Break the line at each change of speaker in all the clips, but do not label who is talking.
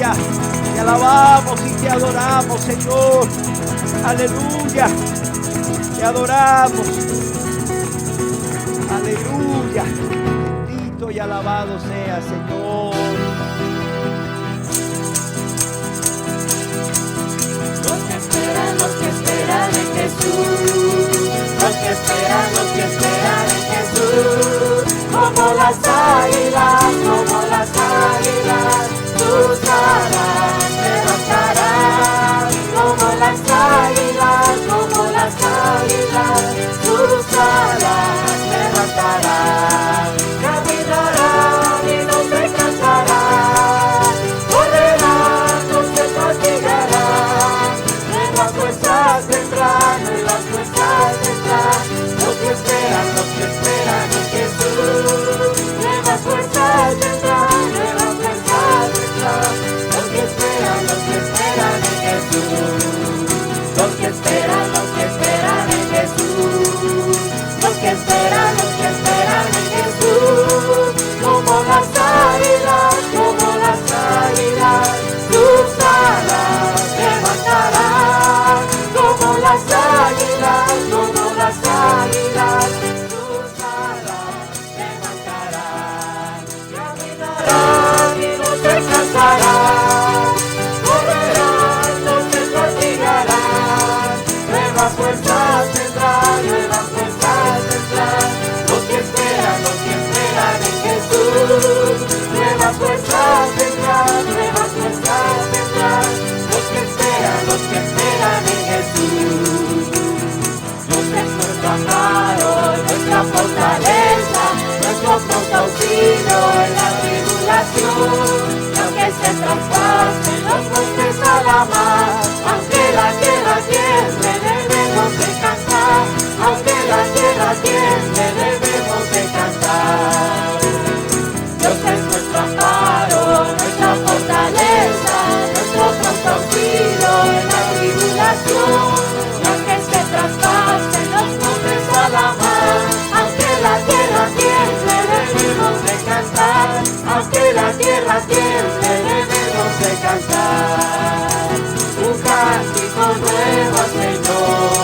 Aleluya. Te alabamos y te adoramos, Señor. Aleluya. Te adoramos. Aleluya. Bendito y alabado sea, Señor.
Los que esperan en Jesús. Los que esperan en Jesús. Como las águilas, tus alas levantarán. Como las águilas, tus alas levantarán. Caminarán y no se cansarán. Correrán, no se fatigarán. Nuevas fuerzas tendrán, nuevas fuerzas tendrán. Los que esperan en Jesús. Nuevas fuerzas tendrán, nuevas fuerzas tendrán. Los que esperan en Jesús. Los que esperan en Jesús. Los que esperan en Jesús. Como las águilas, tus alas levantarán. Como las águilas, tus alas levantarán. Caminarán y no se cansarán. Correrán, no se fatigarán. Nuevas fuerzas tendrán, nuevas fuerzas tendrán. Los que esperan en Jesús. Nuevas fuerzas tendrán, nuevas fuerzas tendrán. Los que esperan en Jesús. Dios es nuestro amparo, nuestra fortaleza, nuestro pronto auxilio en la tribulación. Y aunque se traspasen los montes a la mar, aunque la tierra tiemble, debemos de cantar. Aunque la tierra tiemble, debemos de cantar. Dios es nuestro amparo, nuestra fortaleza, nuestro pronto auxilio en la tribulación. Y aunque se traspasen los montes a la mar, aunque la tierra tiemble, debemos de cantar. Aunque la tierra tiemble, debemos de cantar. Un cántico nuevo al Señor,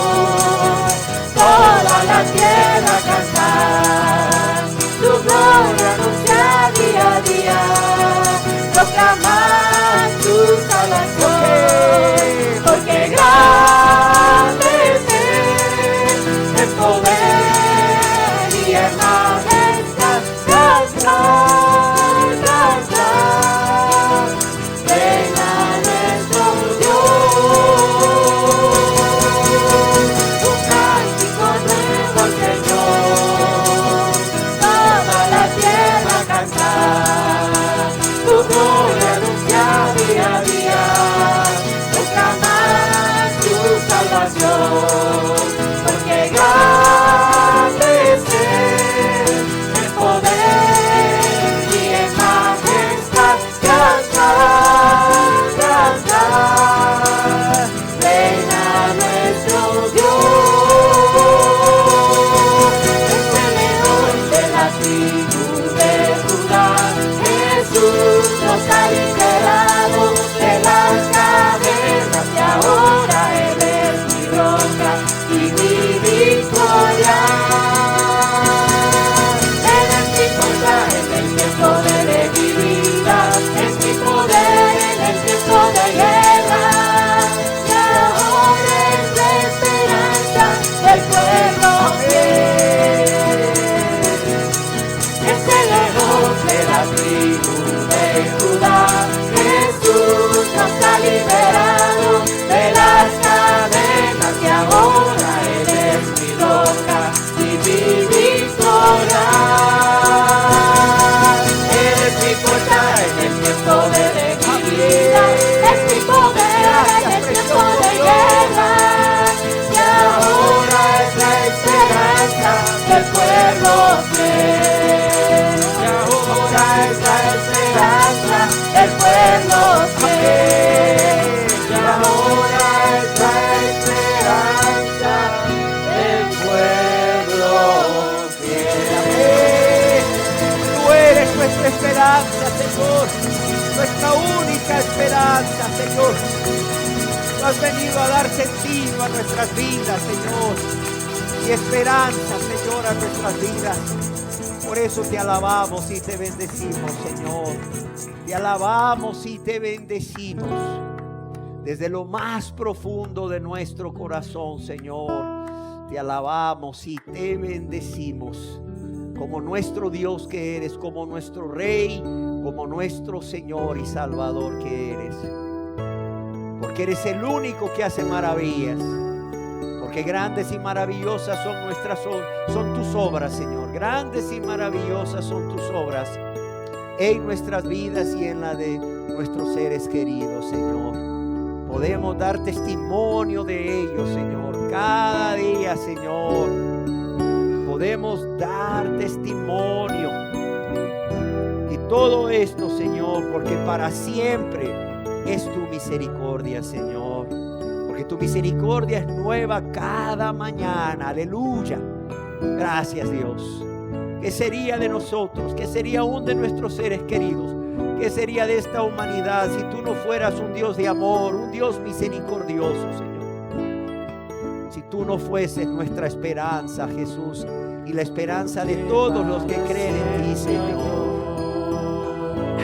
toda la tierra cantar. Tu gloria anuncia día a día, proclamar tu salvación. Porque grande es el poder y en majestad. Cantar, cantar, ven a nuestro Dios. Un cántico nuevo al Señor, toda la tierra cantar. Tu gloria anuncia día a día, proclamar tu salvación. Porque grande es el poder y en majestad. Cantar, cantar, ven a nuestro Dios. Es el león de la tribu de Judá. Jesús nos ha liberado de las cadenas y ahora Él es mi roca y mi victoria. Él es mi fuerza en el tiempo de debilidad, es mi poder en el tiempo de guerra. Y ahora es la esperanza del pueblo fiel. Es el león de la tribu de Judá. Jesús nos ha liberado de las cadenas y ahora Él es mi roca y mi victoria. Él es mi fuerza en el tiempo de debilidad, es mi poder en el tiempo de guerra. Y ahora es la esperanza del pueblo fiel. Y ahora es la esperanza del pueblo fiel. Y ahora es la esperanza del pueblo fiel.
Tú eres nuestra esperanza, Señor, nuestra única única esperanza, Señor. Tú has venido a dar sentido a nuestras vidas, Señor, y esperanza, Señor, a nuestras vidas. Por eso te alabamos y te bendecimos, Señor. Te alabamos y te bendecimos desde lo más profundo de nuestro corazón, Señor. Te alabamos y te bendecimos como nuestro Dios que eres, como nuestro Rey, como nuestro Señor y Salvador que eres. Porque eres el único que hace maravillas. Porque grandes y maravillosas son tus obras, Señor. Grandes y maravillosas son tus obras en nuestras vidas y en la de nuestros seres queridos, Señor. Podemos dar testimonio de ellos, Señor. Cada día, Señor, podemos dar testimonio. Y todo esto, Señor, porque para siempre es tu misericordia, Señor. Porque tu misericordia es nueva cada mañana. Aleluya. Gracias, Dios. ¿Qué sería de nosotros? ¿Qué sería aún de nuestros seres queridos? ¿Qué sería de esta humanidad si tú no fueras un Dios de amor, un Dios misericordioso, Señor? Si tú no fueses nuestra esperanza, Jesús, y la esperanza de todos los que creen en ti, Señor.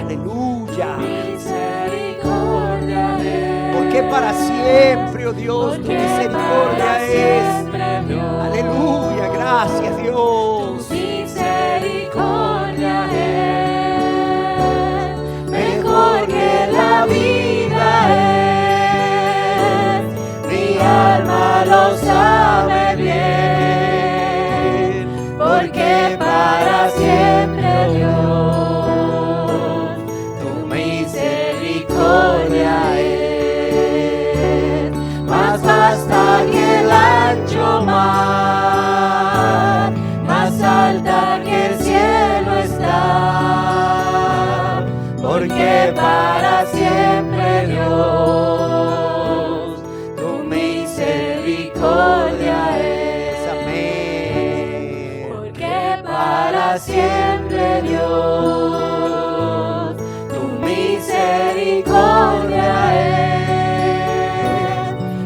Aleluya. Porque para siempre, oh Dios, tu misericordia es. Aleluya, gracias, Dios.
Tu misericordia es mejor que la vida es. Mi alma lo sabe bien, porque para siempre, Dios, tu misericordia es. Más vasta que el ancho mar, más alta que el cielo está, porque para siempre, Dios, tu misericordia es.
Amén.
Porque para siempre, Dios, tu misericordia es.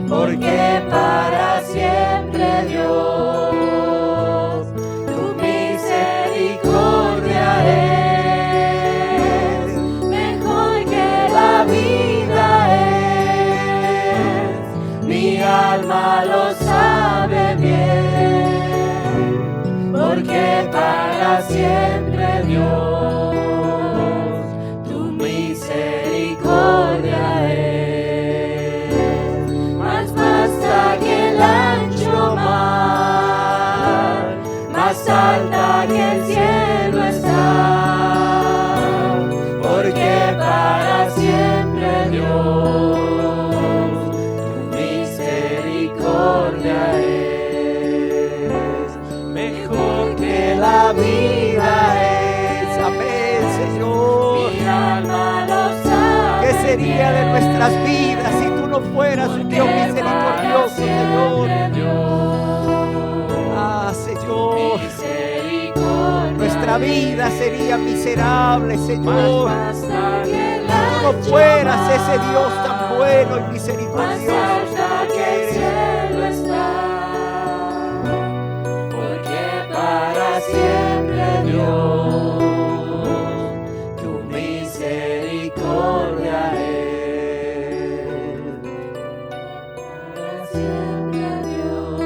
Porque para siempre, Dios, tu misericordia es. Mejor que la vida es. Mi alma lo sabe bien. Porque para siempre, Dios, tu misericordia es. Más vasta que el ancho mar, más alta que el cielo está, porque para siempre, Dios, tu misericordia es. Mejor que la vida es.
Amén, Señor.
Mi alma lo sabe.
¿Qué sería de nuestras vidas si tú no fueras un Dios misericordioso, Señor? Ah, Señor. Nuestra vida sería miserable, Señor. Si tú no fueras ese Dios tan bueno y misericordioso que eres.
Porque para siempre, Dios, tu misericordia es. Para siempre, Dios,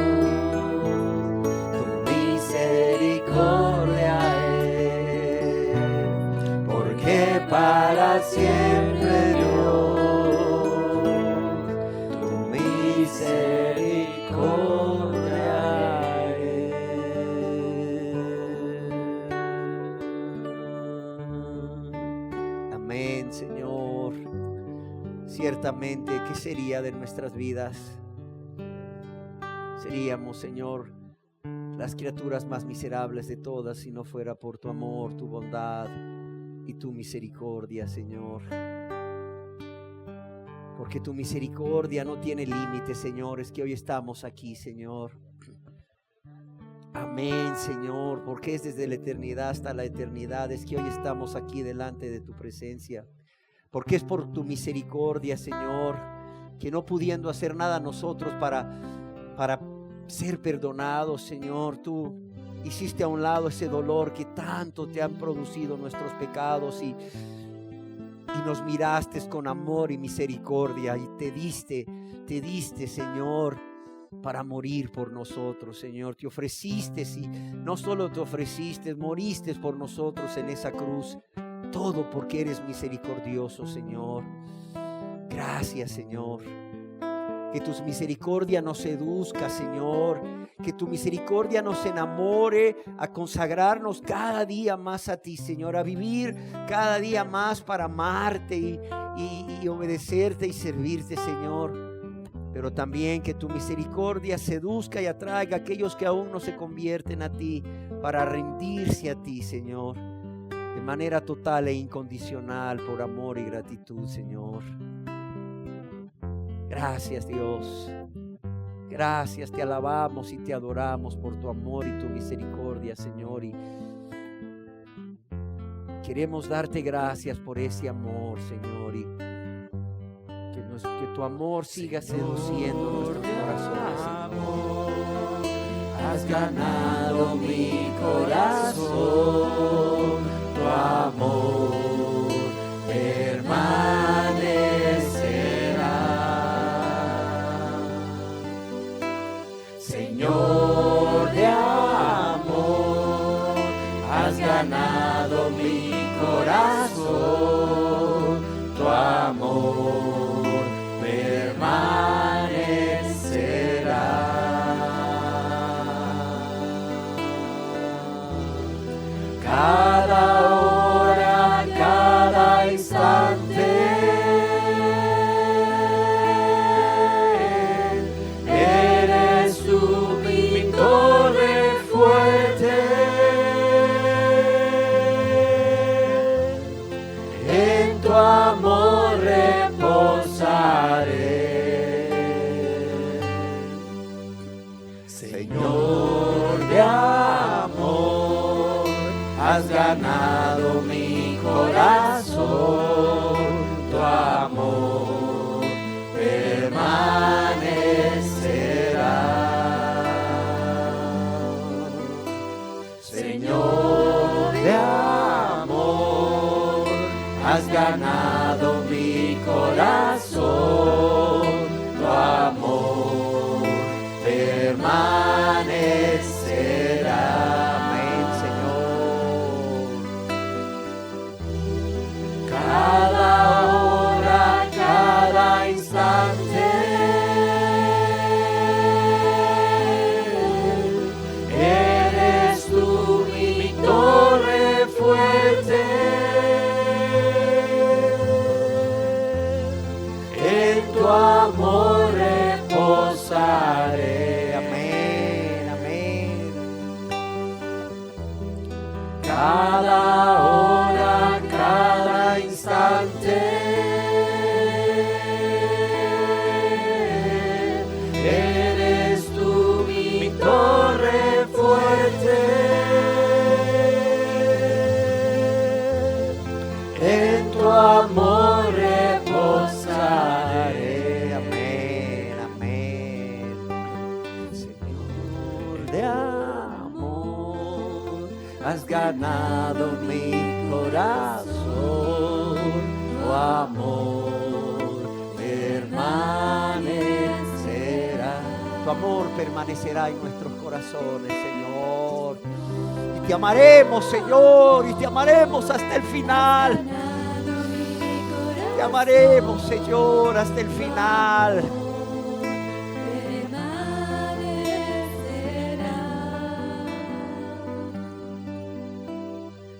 tu misericordia es. Porque para siempre, Dios, tu misericordia es.
Amén, Señor. Ciertamente, ¿qué sería de nuestras vidas? Seríamos, Señor, las criaturas más miserables de todas si no fuera por tu amor, tu bondad y tu misericordia, Señor. Porque tu misericordia no tiene límites, Señor. Es que hoy estamos aquí, Señor. Amén, Señor, porque es desde la eternidad hasta la eternidad. Es que hoy estamos aquí delante de tu presencia. porque es por tu misericordia, Señor, que no pudiendo hacer nada nosotros para ser perdonados, Señor, tú hiciste a un lado ese dolor que tanto te han producido nuestros pecados y nos miraste con amor y misericordia y te diste, Señor, para morir por nosotros, Señor. Te ofreciste y no solo te ofreciste, moriste por nosotros en esa cruz. Todo porque eres misericordioso, Señor. Gracias, Señor. Que tu misericordia nos seduzca, Señor. Que tu misericordia nos enamore a consagrarnos cada día más a ti, Señor. A vivir cada día más para amarte y obedecerte y servirte, Señor. Pero también que tu misericordia seduzca y atraiga a aquellos que aún no se convierten a ti para rendirse a ti, Señor. De manera total e incondicional por amor y gratitud, Señor. Gracias, Dios. Gracias, te alabamos y te adoramos por tu amor y tu misericordia, Señor. Y queremos darte gracias por ese amor, Señor. Y que tu amor siga seduciendo nuestros corazones.
Amor, has ganado mi corazón. Tu amor permanecerá. Señor de amor, has ganado mi corazón. Tu amor permanecerá. Cada hora, cada instante, eres tú mi torre fuerte. En tu amor reposaré. Señor de amor, has ganado mi corazón. Tu amor permanecerá. Señor de amor, has ganado mi corazón. Tu amor permanecerá.
Amén, Señor.
Cada hora, cada instante, eres tú mi torre fuerte. En tu amor reposaré.
Amén, amén.
Cada hora, cada instante, eres tú mi torre fuerte. En tu amor reposaré.
Amén, amén.
Señor de amor, has ganado mi corazón. Tu amor permanecerá.
Tu amor permanecerá en nuestros corazones, Señor. Y te amaremos, Señor, y te amaremos hasta el final. Te amaremos, Señor, hasta el final.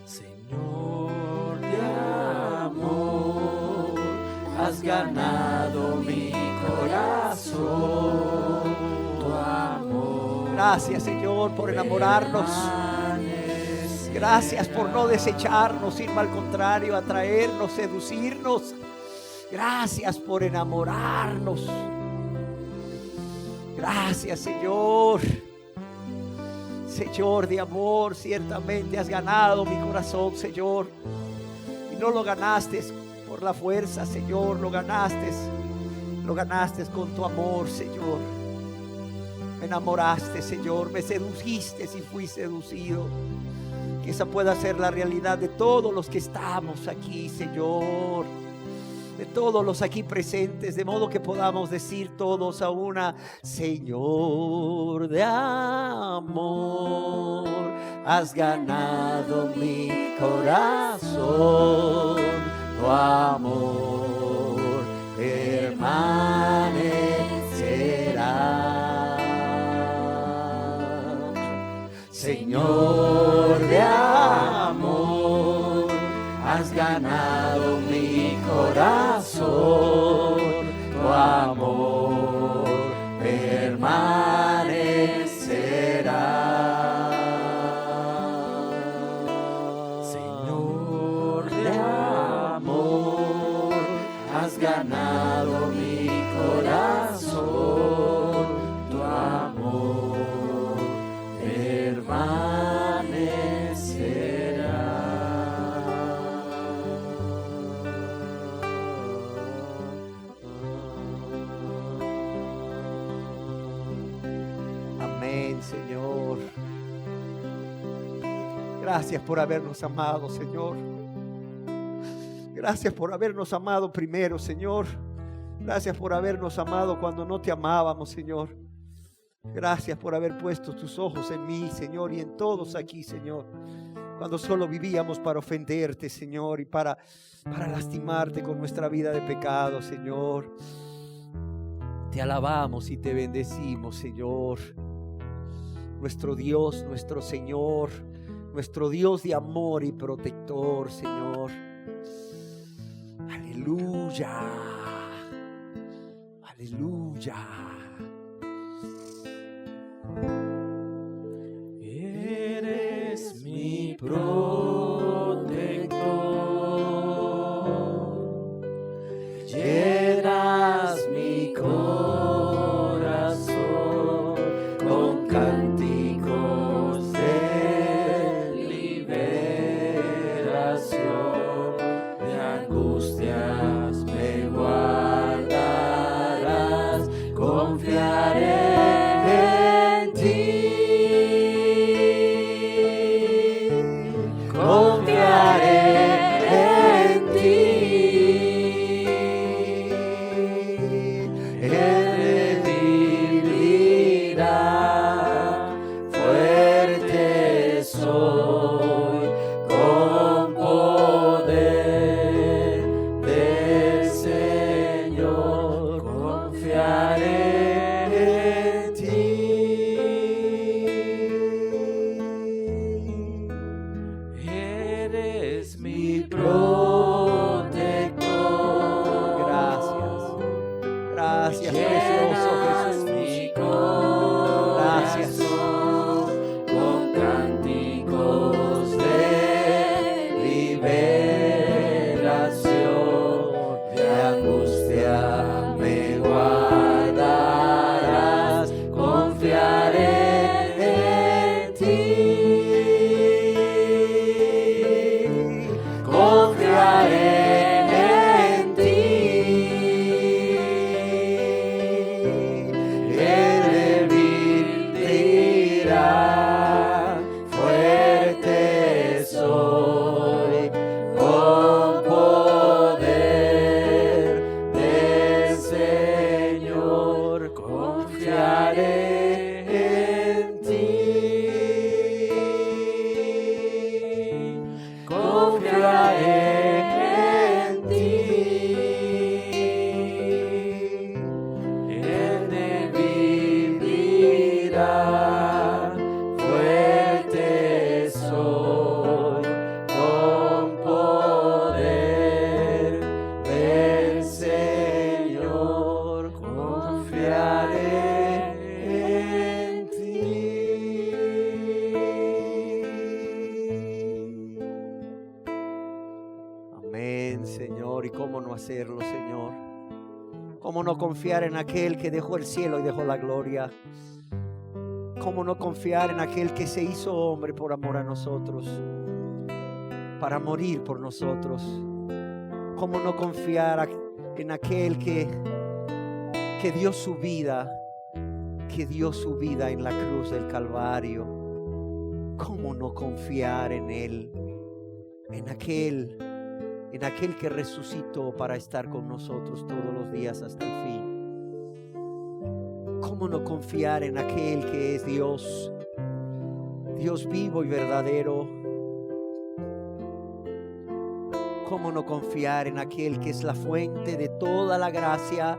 Señor de amor, has ganado mi corazón. Tu amor.
Gracias, Señor, por enamorarnos. Gracias por no desecharnos, sino al contrario, atraernos, seducirnos. Gracias por enamorarnos. Gracias, Señor. Señor de amor, ciertamente has ganado mi corazón, Señor. Y no lo ganaste Señor. La fuerza, Señor, lo ganaste con tu amor, Señor. Me enamoraste, Señor, me sedujiste y fui seducido. Que esa pueda ser la realidad de todos los que estamos aquí, Señor, de todos los aquí presentes, de modo que podamos decir todos a una: Señor de amor, has ganado mi corazón, tu amor permanecerá. Señor de amor, has ganado mi corazón, tu amor permanecerá. Señor de amor, has ganado mi corazón, tu amor permanecerá. Amén, Señor. Gracias por habernos amado, Señor. Gracias por habernos amado primero, Señor. Gracias por habernos amado cuando no te amábamos, Señor. Gracias por haber puesto tus ojos en mí, Señor, y en todos aquí, Señor, cuando solo vivíamos para ofenderte, Señor, y para lastimarte con nuestra vida de pecado, Señor. Te alabamos y te bendecimos, Señor, nuestro Dios, nuestro Señor, nuestro Dios de amor y protector, Señor. Aleluya, aleluya.
Eres mi protector, llenas mi corazón con cánticos de liberación, de angustias me guardarás, confiaré en ti. Confiaré en ti, Él vivirá, fuerte soy, con poder del Señor, confiaré en ti. Eres mi protector.
Gracias, precioso Jesús.
Mi corazón
Gracias.
con cánticos de liberación, de angustia me guardarás, confiaré en ti. Confiaré en ti, Él vivirá, fuerte soy, con poder del Señor, confiaré en ti. Confiaré en ti, Él vivirá, fuerte soy, con poder del Señor, confiaré en ti.
Amén, Señor. ¿Y cómo no hacerlo, Señor? ¿Cómo no confiar en aquel que dejó el cielo y dejó la gloria? ¿Cómo no confiar en aquel que se hizo hombre por amor a nosotros, para morir por nosotros? ¿Cómo no confiar en aquel que dio su vida, en la cruz del Calvario? ¿Cómo no confiar en Él, en aquel que resucitó para estar con nosotros todos los días hasta el fin? ¿Cómo no confiar en aquel que es Dios vivo y verdadero? ¿Cómo no confiar en aquel que es la fuente de toda la gracia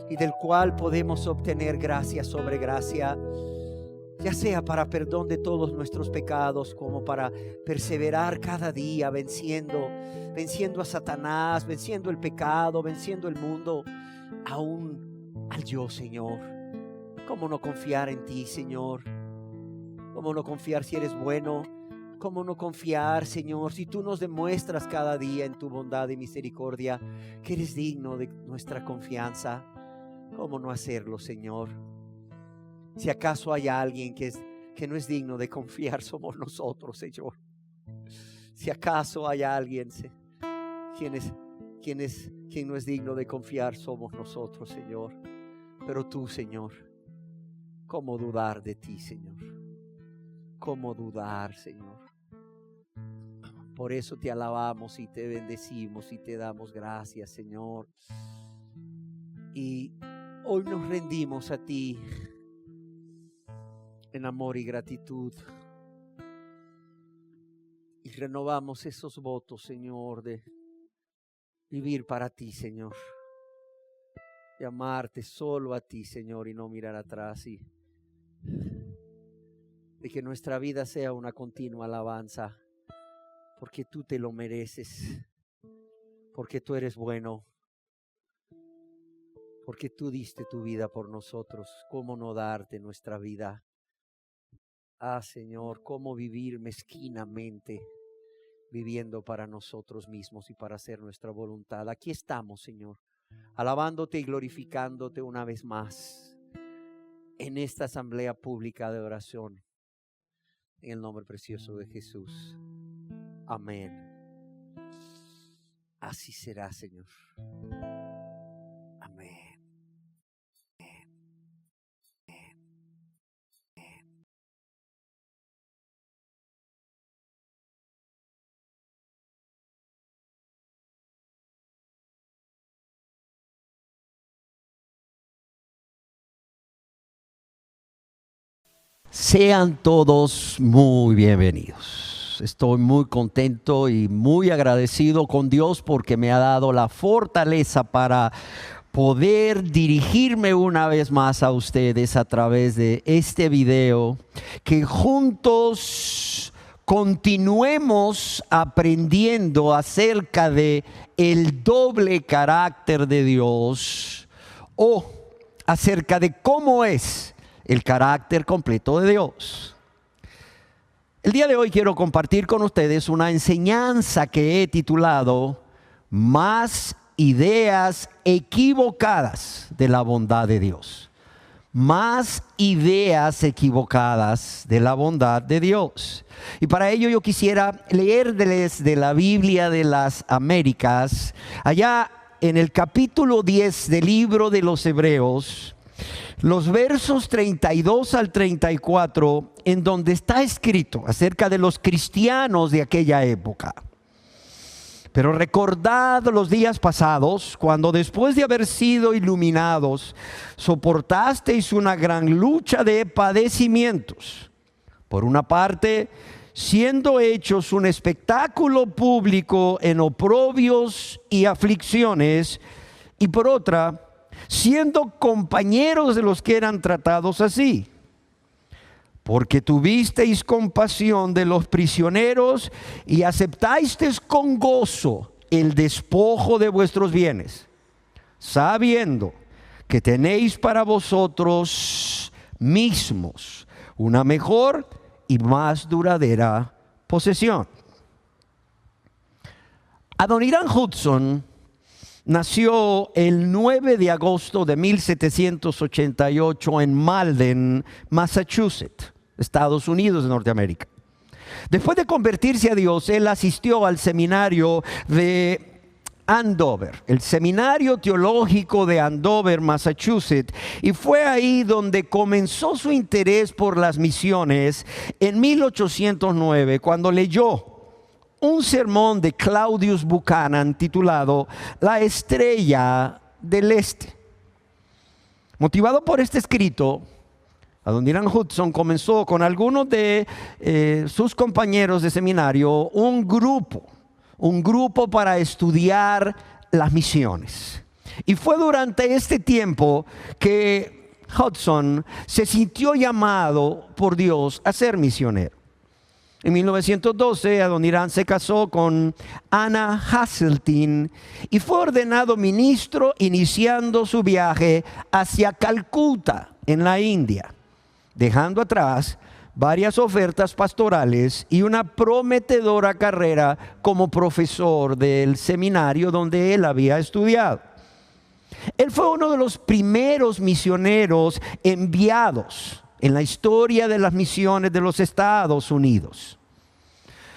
y del cual podemos obtener gracia sobre gracia, ya sea para perdón de todos nuestros pecados, como para perseverar cada día venciendo a Satanás, venciendo el pecado, venciendo el mundo, aún al yo, Señor? ¿Cómo no confiar en ti, Señor? ¿Cómo no confiar si eres bueno? ¿Cómo no confiar, Señor, si tú nos demuestras cada día en tu bondad y misericordia que eres digno de nuestra confianza? ¿Cómo no hacerlo, Señor? Si acaso hay alguien que no es digno de confiar, somos nosotros, Señor. Si acaso hay alguien quien no es digno de confiar, somos nosotros, Señor. Pero tú, Señor, ¿cómo dudar de ti, Señor? ¿Cómo dudar, Señor? Por eso te alabamos y te bendecimos y te damos gracias, Señor. Y hoy nos rendimos a ti en amor y gratitud. Y renovamos esos votos, Señor, de vivir para ti, Señor. De amarte solo a ti, Señor, y no mirar atrás. Y de que nuestra vida sea una continua alabanza, porque tú te lo mereces, porque tú eres bueno, porque tú diste tu vida por nosotros. ¿Cómo no darte nuestra vida? Ah, Señor, ¿cómo vivir mezquinamente, viviendo para nosotros mismos y para hacer nuestra voluntad? Aquí estamos, Señor, alabándote y glorificándote una vez más en esta asamblea pública de oración, en el nombre precioso de Jesús. Amén. Así será, Señor. Amén.
Sean todos muy bienvenidos. Estoy muy contento y muy agradecido con Dios porque me ha dado la fortaleza para poder dirigirme una vez más a ustedes a través de este video, que juntos continuemos aprendiendo acerca de el doble carácter de Dios, o acerca de cómo es el carácter completo de Dios. El día de hoy quiero compartir con ustedes una enseñanza que he titulado Más ideas equivocadas de la bondad de Dios. Más ideas equivocadas de la bondad de Dios. Y para ello yo quisiera leerles de la Biblia de las Américas, allá en el capítulo 10 del libro de los Hebreos, los versos 32 al 34, en donde está escrito acerca de los cristianos de aquella época. Pero recordad los días pasados, cuando después de haber sido iluminados, soportasteis una gran lucha de padecimientos. Por una parte, siendo hechos un espectáculo público en oprobios y aflicciones, y por otra, siendo compañeros de los que eran tratados así. Porque tuvisteis compasión de los prisioneros y aceptasteis con gozo el despojo de vuestros bienes, sabiendo que tenéis para vosotros mismos una mejor y más duradera posesión. Adoniram Judson nació el 9 de agosto de 1788 en Malden, Massachusetts, Estados Unidos de Norteamérica. Después de convertirse a Dios, él asistió al seminario de Andover, el Seminario Teológico de Andover, Massachusetts, y fue ahí donde comenzó su interés por las misiones en 1809, cuando leyó un sermón de Claudius Buchanan titulado La Estrella del Este. Motivado por este escrito, Adoniram Hudson comenzó con algunos de sus compañeros de seminario un grupo para estudiar las misiones. Y fue durante este tiempo que Hudson se sintió llamado por Dios a ser misionero. En 1912, Adoniram se casó con Anna Hasseltine y fue ordenado ministro, iniciando su viaje hacia Calcuta, en la India, dejando atrás varias ofertas pastorales y una prometedora carrera como profesor del seminario donde él había estudiado. Él fue uno de los primeros misioneros enviados en la historia de las misiones de los Estados Unidos.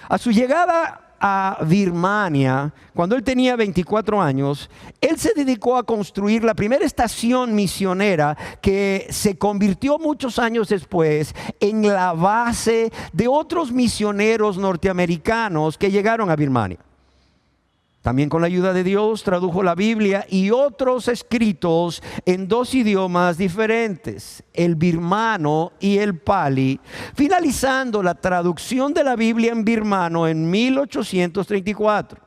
A su llegada a Birmania, cuando él tenía 24 años, él se dedicó a construir la primera estación misionera que se convirtió muchos años después en la base de otros misioneros norteamericanos que llegaron a Birmania. También con la ayuda de Dios tradujo la Biblia y otros escritos en 2 idiomas diferentes, el birmano y el pali, finalizando la traducción de la Biblia en birmano en 1834.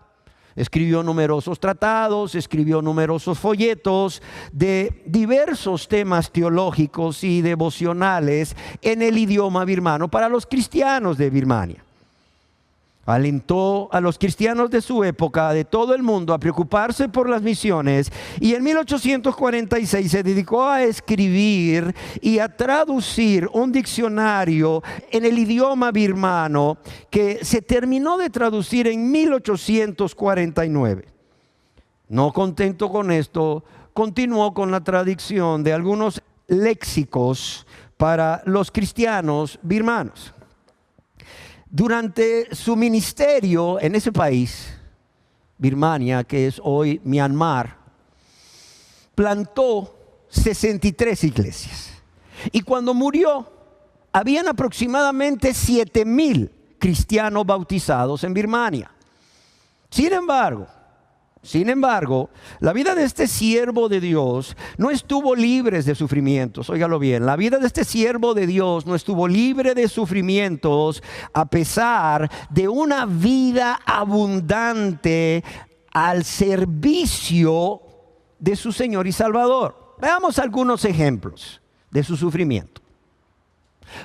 Escribió numerosos tratados, escribió numerosos folletos de diversos temas teológicos y devocionales en el idioma birmano para los cristianos de Birmania. Alentó a los cristianos de su época, de todo el mundo, a preocuparse por las misiones, y en 1846 se dedicó a escribir y a traducir un diccionario en el idioma birmano que se terminó de traducir en 1849. No contento con esto, continuó con la traducción de algunos léxicos para los cristianos birmanos. Durante su ministerio en ese país, Birmania, que es hoy Myanmar, plantó 63 iglesias. Y cuando murió, habían aproximadamente 7,000 cristianos bautizados en Birmania. Sin embargo, la vida de este siervo de Dios no estuvo libre de sufrimientos. Óigalo bien, la vida de este siervo de Dios no estuvo libre de sufrimientos a pesar de una vida abundante al servicio de su Señor y Salvador. Veamos algunos ejemplos de su sufrimiento.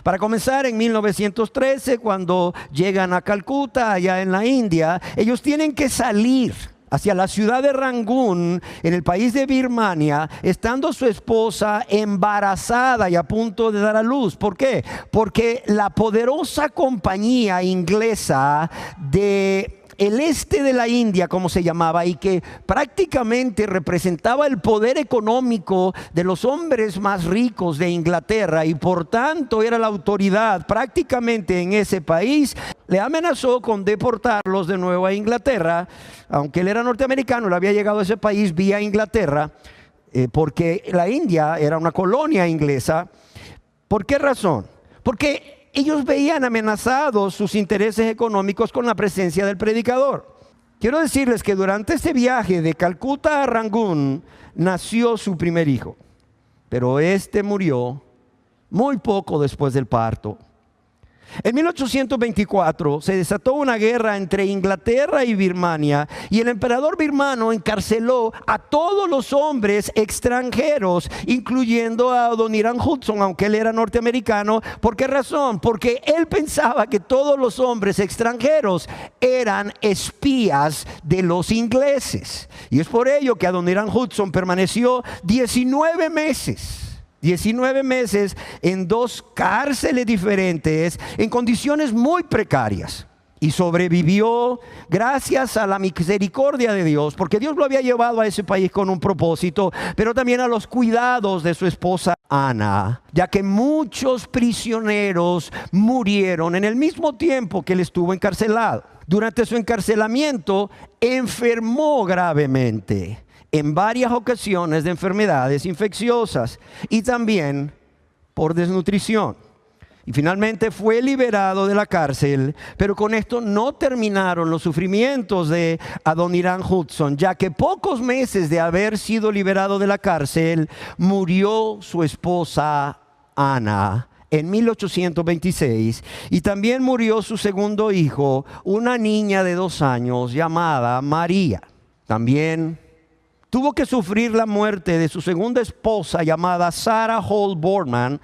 Para comenzar, en 1913, cuando llegan a Calcuta, allá en la India, ellos tienen que salir hacia la ciudad de Rangún, en el país de Birmania, estando su esposa embarazada y a punto de dar a luz. ¿Por qué? Porque la poderosa compañía inglesa de el este de la India, como se llamaba, y que prácticamente representaba el poder económico de los hombres más ricos de Inglaterra y por tanto era la autoridad prácticamente en ese país, le amenazó con deportarlos de nuevo a Inglaterra. Aunque él era norteamericano, él había llegado a ese país vía Inglaterra, porque la India era una colonia inglesa. ¿Por qué razón? Porque ellos veían amenazados sus intereses económicos con la presencia del predicador. Quiero decirles que durante este viaje de Calcuta a Rangún nació su primer hijo, pero este murió muy poco después del parto. En 1824 se desató una guerra entre Inglaterra y Birmania y el emperador birmano encarceló a todos los hombres extranjeros, incluyendo a Adoniram Hudson, aunque él era norteamericano. ¿Por qué razón? Porque él pensaba que todos los hombres extranjeros eran espías de los ingleses. Y es por ello que Adoniram Hudson permaneció 19 meses en 2 cárceles diferentes en condiciones muy precarias, y sobrevivió gracias a la misericordia de Dios, porque Dios lo había llevado a ese país con un propósito, pero también a los cuidados de su esposa Ana, ya que muchos prisioneros murieron en el mismo tiempo que él estuvo encarcelado. Durante su encarcelamiento enfermó gravemente en varias ocasiones de enfermedades infecciosas y también por desnutrición. Y finalmente fue liberado de la cárcel, pero con esto no terminaron los sufrimientos de Adoniram Judson, ya que pocos meses de haber sido liberado de la cárcel, murió su esposa Ana en 1826, y también murió su segundo hijo, una niña de 2 años llamada María. También tuvo que sufrir la muerte de su segunda esposa llamada Sarah Hall Boardman,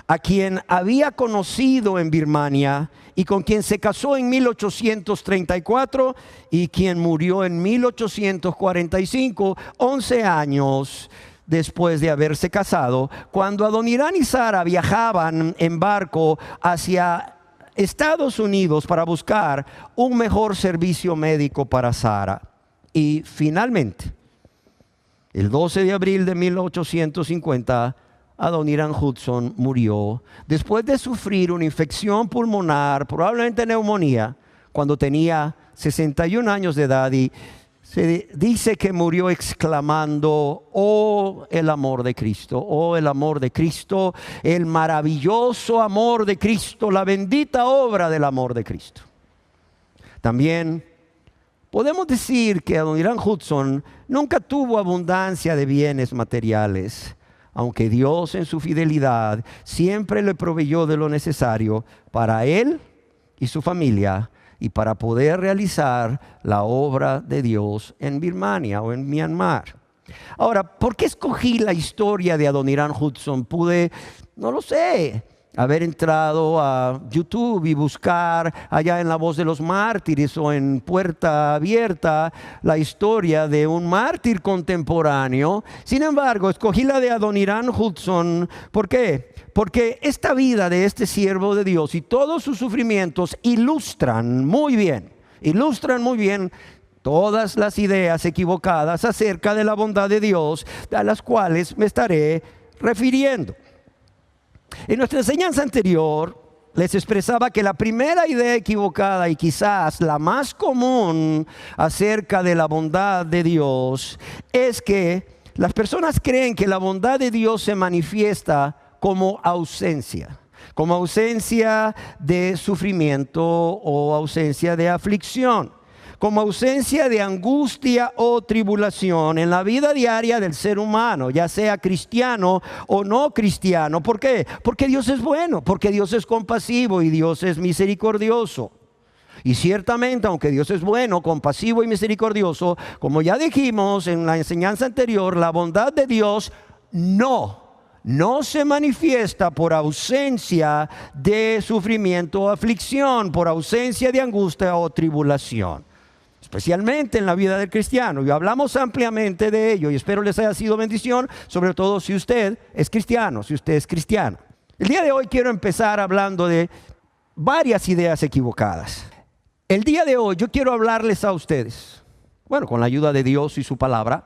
a quien había conocido en Birmania y con quien se casó en 1834 y quien murió en 1845, 11 años después de haberse casado, cuando Adoniram y Sarah viajaban en barco hacia Estados Unidos para buscar un mejor servicio médico para Sarah. Y finalmente, el 12 de abril de 1850, Adoniram Judson murió después de sufrir una infección pulmonar, probablemente neumonía, cuando tenía 61 años de edad, y se dice que murió exclamando: oh, el amor de Cristo, oh, el amor de Cristo, el maravilloso amor de Cristo, la bendita obra del amor de Cristo. También podemos decir que Adoniram Judson nunca tuvo abundancia de bienes materiales, aunque Dios en su fidelidad siempre le proveyó de lo necesario para él y su familia y para poder realizar la obra de Dios en Birmania o en Myanmar. Ahora, ¿por qué escogí la historia de Adoniram Judson? Pude, no lo sé, haber entrado a YouTube y buscar allá en La Voz de los Mártires o en Puerta Abierta la historia de un mártir contemporáneo. Sin embargo, escogí la de Adoniram Judson. ¿Por qué? Porque esta vida de este siervo de Dios y todos sus sufrimientos ilustran muy bien todas las ideas equivocadas acerca de la bondad de Dios, a las cuales me estaré refiriendo. En nuestra enseñanza anterior les expresaba que la primera idea equivocada y quizás la más común acerca de la bondad de Dios es que las personas creen que la bondad de Dios se manifiesta como ausencia de sufrimiento o ausencia de aflicción, como ausencia de angustia o tribulación en la vida diaria del ser humano, ya sea cristiano o no cristiano. ¿Por qué? Porque Dios es bueno, porque Dios es compasivo y Dios es misericordioso. Y ciertamente, aunque Dios es bueno, compasivo y misericordioso, como ya dijimos en la enseñanza anterior, la bondad de Dios no se manifiesta por ausencia de sufrimiento o aflicción, por ausencia de angustia o tribulación, especialmente en la vida del cristiano. Y hablamos ampliamente de ello y espero les haya sido bendición, sobre todo si usted es cristiano, si usted es cristiana. El día de hoy quiero empezar hablando de varias ideas equivocadas. El día de hoy yo quiero hablarles a ustedes, con la ayuda de Dios y su palabra,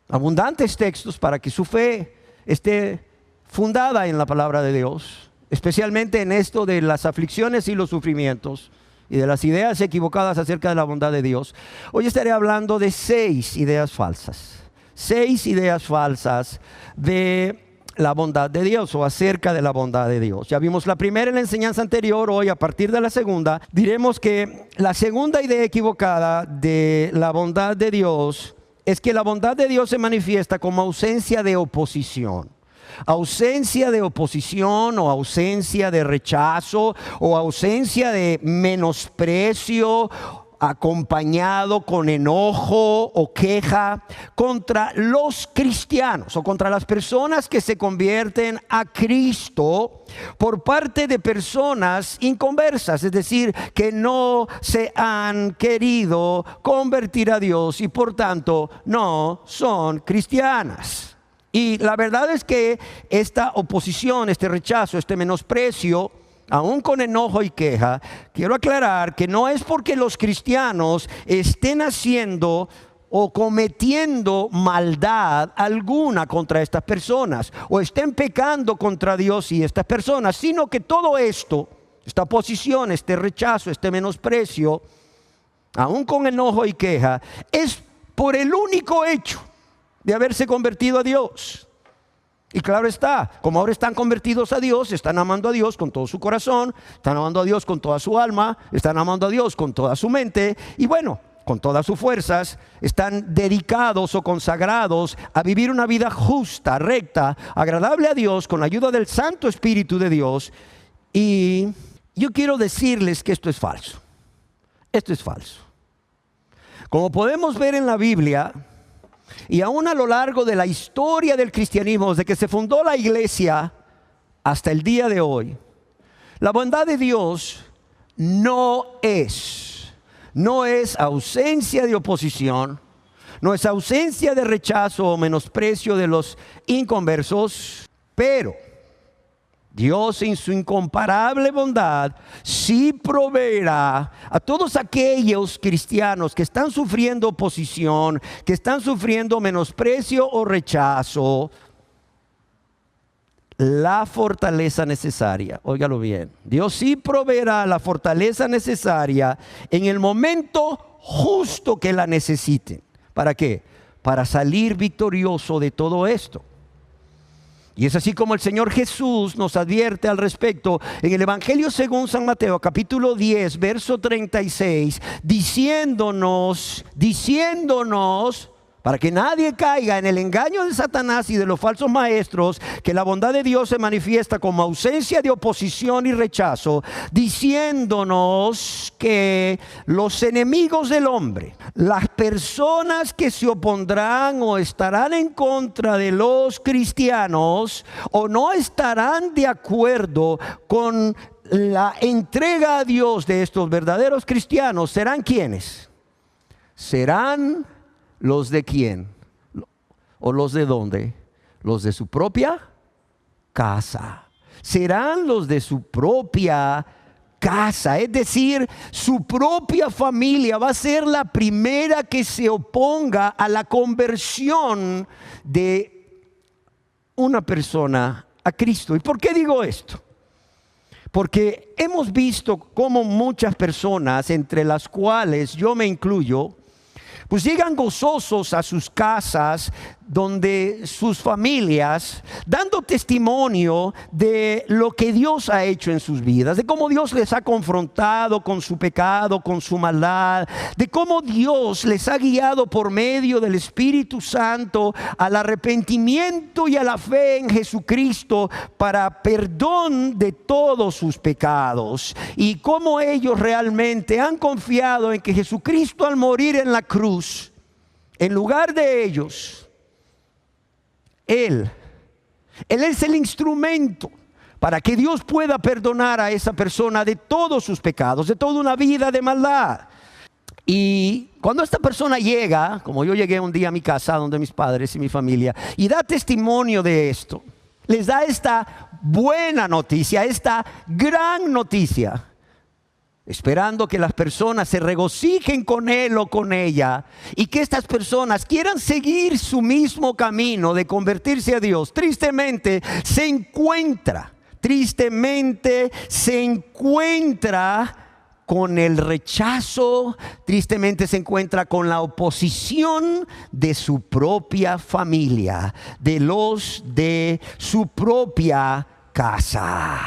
abundantes textos para que su fe esté fundada en la palabra de Dios, especialmente en esto de las aflicciones y los sufrimientos y de las ideas equivocadas acerca de la bondad de Dios. Hoy estaré hablando de 6 ideas falsas. 6 ideas falsas de la bondad de Dios o acerca de la bondad de Dios. Ya vimos la primera en la enseñanza anterior. Hoy, a partir de la segunda, diremos que la segunda idea equivocada de la bondad de Dios es que la bondad de Dios se manifiesta como ausencia de oposición. Ausencia de oposición o ausencia de rechazo o ausencia de menosprecio acompañado con enojo o queja contra los cristianos o contra las personas que se convierten a Cristo por parte de personas inconversas, es decir, que no se han querido convertir a Dios y por tanto no son cristianas. Y la verdad es que esta oposición, este rechazo, este menosprecio, aún con enojo y queja, quiero aclarar que no es porque los cristianos estén haciendo o cometiendo maldad alguna contra estas personas o estén pecando contra Dios y estas personas, sino que todo esto esta oposición, este rechazo, este menosprecio, aún con enojo y queja, es por el único hecho de haberse convertido a Dios. Y claro está, como ahora están convertidos a Dios, están amando a Dios con todo su corazón, están amando a Dios con toda su alma, están amando a Dios con toda su mente y bueno, con todas sus fuerzas, están dedicados o consagrados a vivir una vida justa, recta, agradable a Dios con la ayuda del Santo Espíritu de Dios. Y yo quiero decirles que esto es falso. Esto es falso. Como podemos ver en la Biblia, y aún a lo largo de la historia del cristianismo, desde que se fundó la iglesia hasta el día de hoy, la bondad de Dios no es ausencia de oposición, no es ausencia de rechazo o menosprecio de los inconversos, pero Dios en su incomparable bondad sí proveerá a todos aquellos cristianos que están sufriendo oposición, que están sufriendo menosprecio o rechazo, la fortaleza necesaria. Óigalo bien, Dios sí proveerá la fortaleza necesaria en el momento justo que la necesiten. ¿Para qué? Para salir victorioso de todo esto. Y es así como el Señor Jesús nos advierte al respecto en el Evangelio según San Mateo, capítulo 10, verso 36, diciéndonos, para que nadie caiga en el engaño de Satanás y de los falsos maestros, que la bondad de Dios se manifiesta como ausencia de oposición y rechazo, diciéndonos que los enemigos del hombre, las personas que se opondrán o estarán en contra de los cristianos o no estarán de acuerdo con la entrega a Dios de estos verdaderos cristianos, ¿serán quiénes? Serán ¿los de quién? ¿O los de dónde? Los de su propia casa. Serán los de su propia casa, es decir, su propia familia va a ser la primera que se oponga a la conversión de una persona a Cristo. ¿Y por qué digo esto? Porque hemos visto cómo muchas personas, entre las cuales yo me incluyo, pues llegan gozosos a sus casas, donde sus familias, dando testimonio de lo que Dios ha hecho en sus vidas, de cómo Dios les ha confrontado con su pecado, con su maldad, de cómo Dios les ha guiado por medio del Espíritu Santo al arrepentimiento y a la fe en Jesucristo para perdón de todos sus pecados, y cómo ellos realmente han confiado en que Jesucristo, al morir en la cruz, en lugar de ellos, Él es el instrumento para que Dios pueda perdonar a esa persona de todos sus pecados, de toda una vida de maldad. Y cuando esta persona llega, como yo llegué un día a mi casa, donde mis padres y mi familia, y da testimonio de esto, les da esta buena noticia, esta gran noticia, esperando que las personas se regocijen con él o con ella, y que estas personas quieran seguir su mismo camino de convertirse a Dios. Tristemente se encuentra con el rechazo, tristemente se encuentra con la oposición de su propia familia, de los de su propia casa.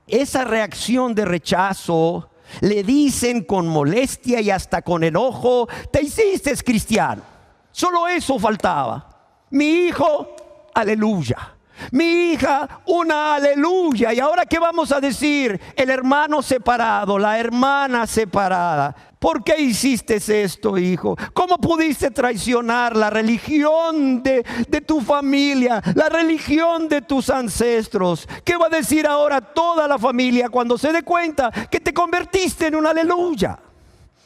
Esa reacción de rechazo, le dicen con molestia y hasta con enojo: te hiciste cristiano. Solo eso faltaba. Mi hijo, aleluya. Mi hija, una aleluya. ¿Y ahora qué vamos a decir? El hermano separado, la hermana separada. ¿Por qué hiciste esto, hijo? ¿Cómo pudiste traicionar la religión de tu familia, la religión de tus ancestros? ¿Qué va a decir ahora toda la familia cuando se dé cuenta que te convertiste en una aleluya?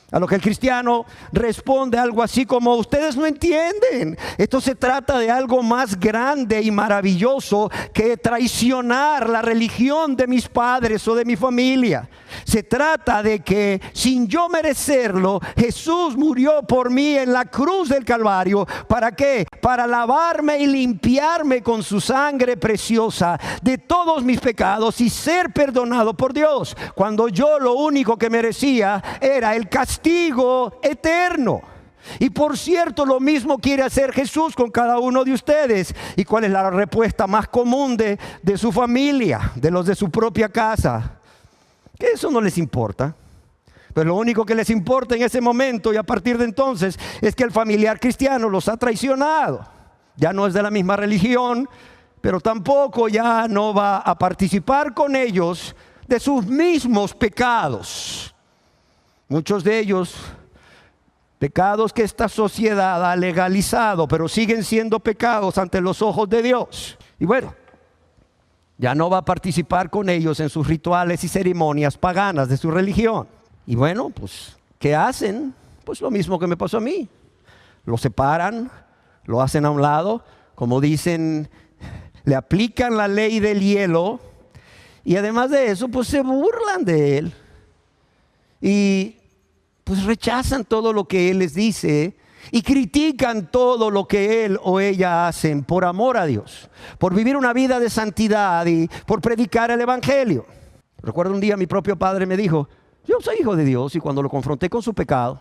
A lo que el cristiano responde algo así como: ustedes no entienden. Esto se trata de algo más grande y maravilloso que traicionar la religión de mis padres o de mi familia. Se trata de que sin yo merecerlo, Jesús murió por mí en la cruz del Calvario. ¿Para qué? Para lavarme y limpiarme con su sangre preciosa de todos mis pecados y ser perdonado por Dios, cuando yo lo único que merecía era el castigo eterno. Y por cierto, lo mismo quiere hacer Jesús con cada uno de ustedes. ¿Y cuál es la respuesta más común de su familia, de los de su propia casa? Que eso no les importa. Pero lo único que les importa en ese momento y a partir de entonces es que el familiar cristiano los ha traicionado. Ya no es de la misma religión, pero tampoco ya no va a participar con ellos de sus mismos pecados. Muchos de ellos, pecados que esta sociedad ha legalizado, pero siguen siendo pecados ante los ojos de Dios. Y bueno, ya no va a participar con ellos en sus rituales y ceremonias paganas de su religión. Y bueno, pues, ¿qué hacen? Pues lo mismo que me pasó a mí. Lo separan, lo hacen a un lado, como dicen, le aplican la ley del hielo. Y además de eso, pues se burlan de él. Y pues rechazan todo lo que él les dice y critican todo lo que él o ella hacen por amor a Dios, por vivir una vida de santidad y por predicar el evangelio. Recuerdo un día mi propio padre me dijo: yo soy hijo de Dios. Y cuando lo confronté con su pecado,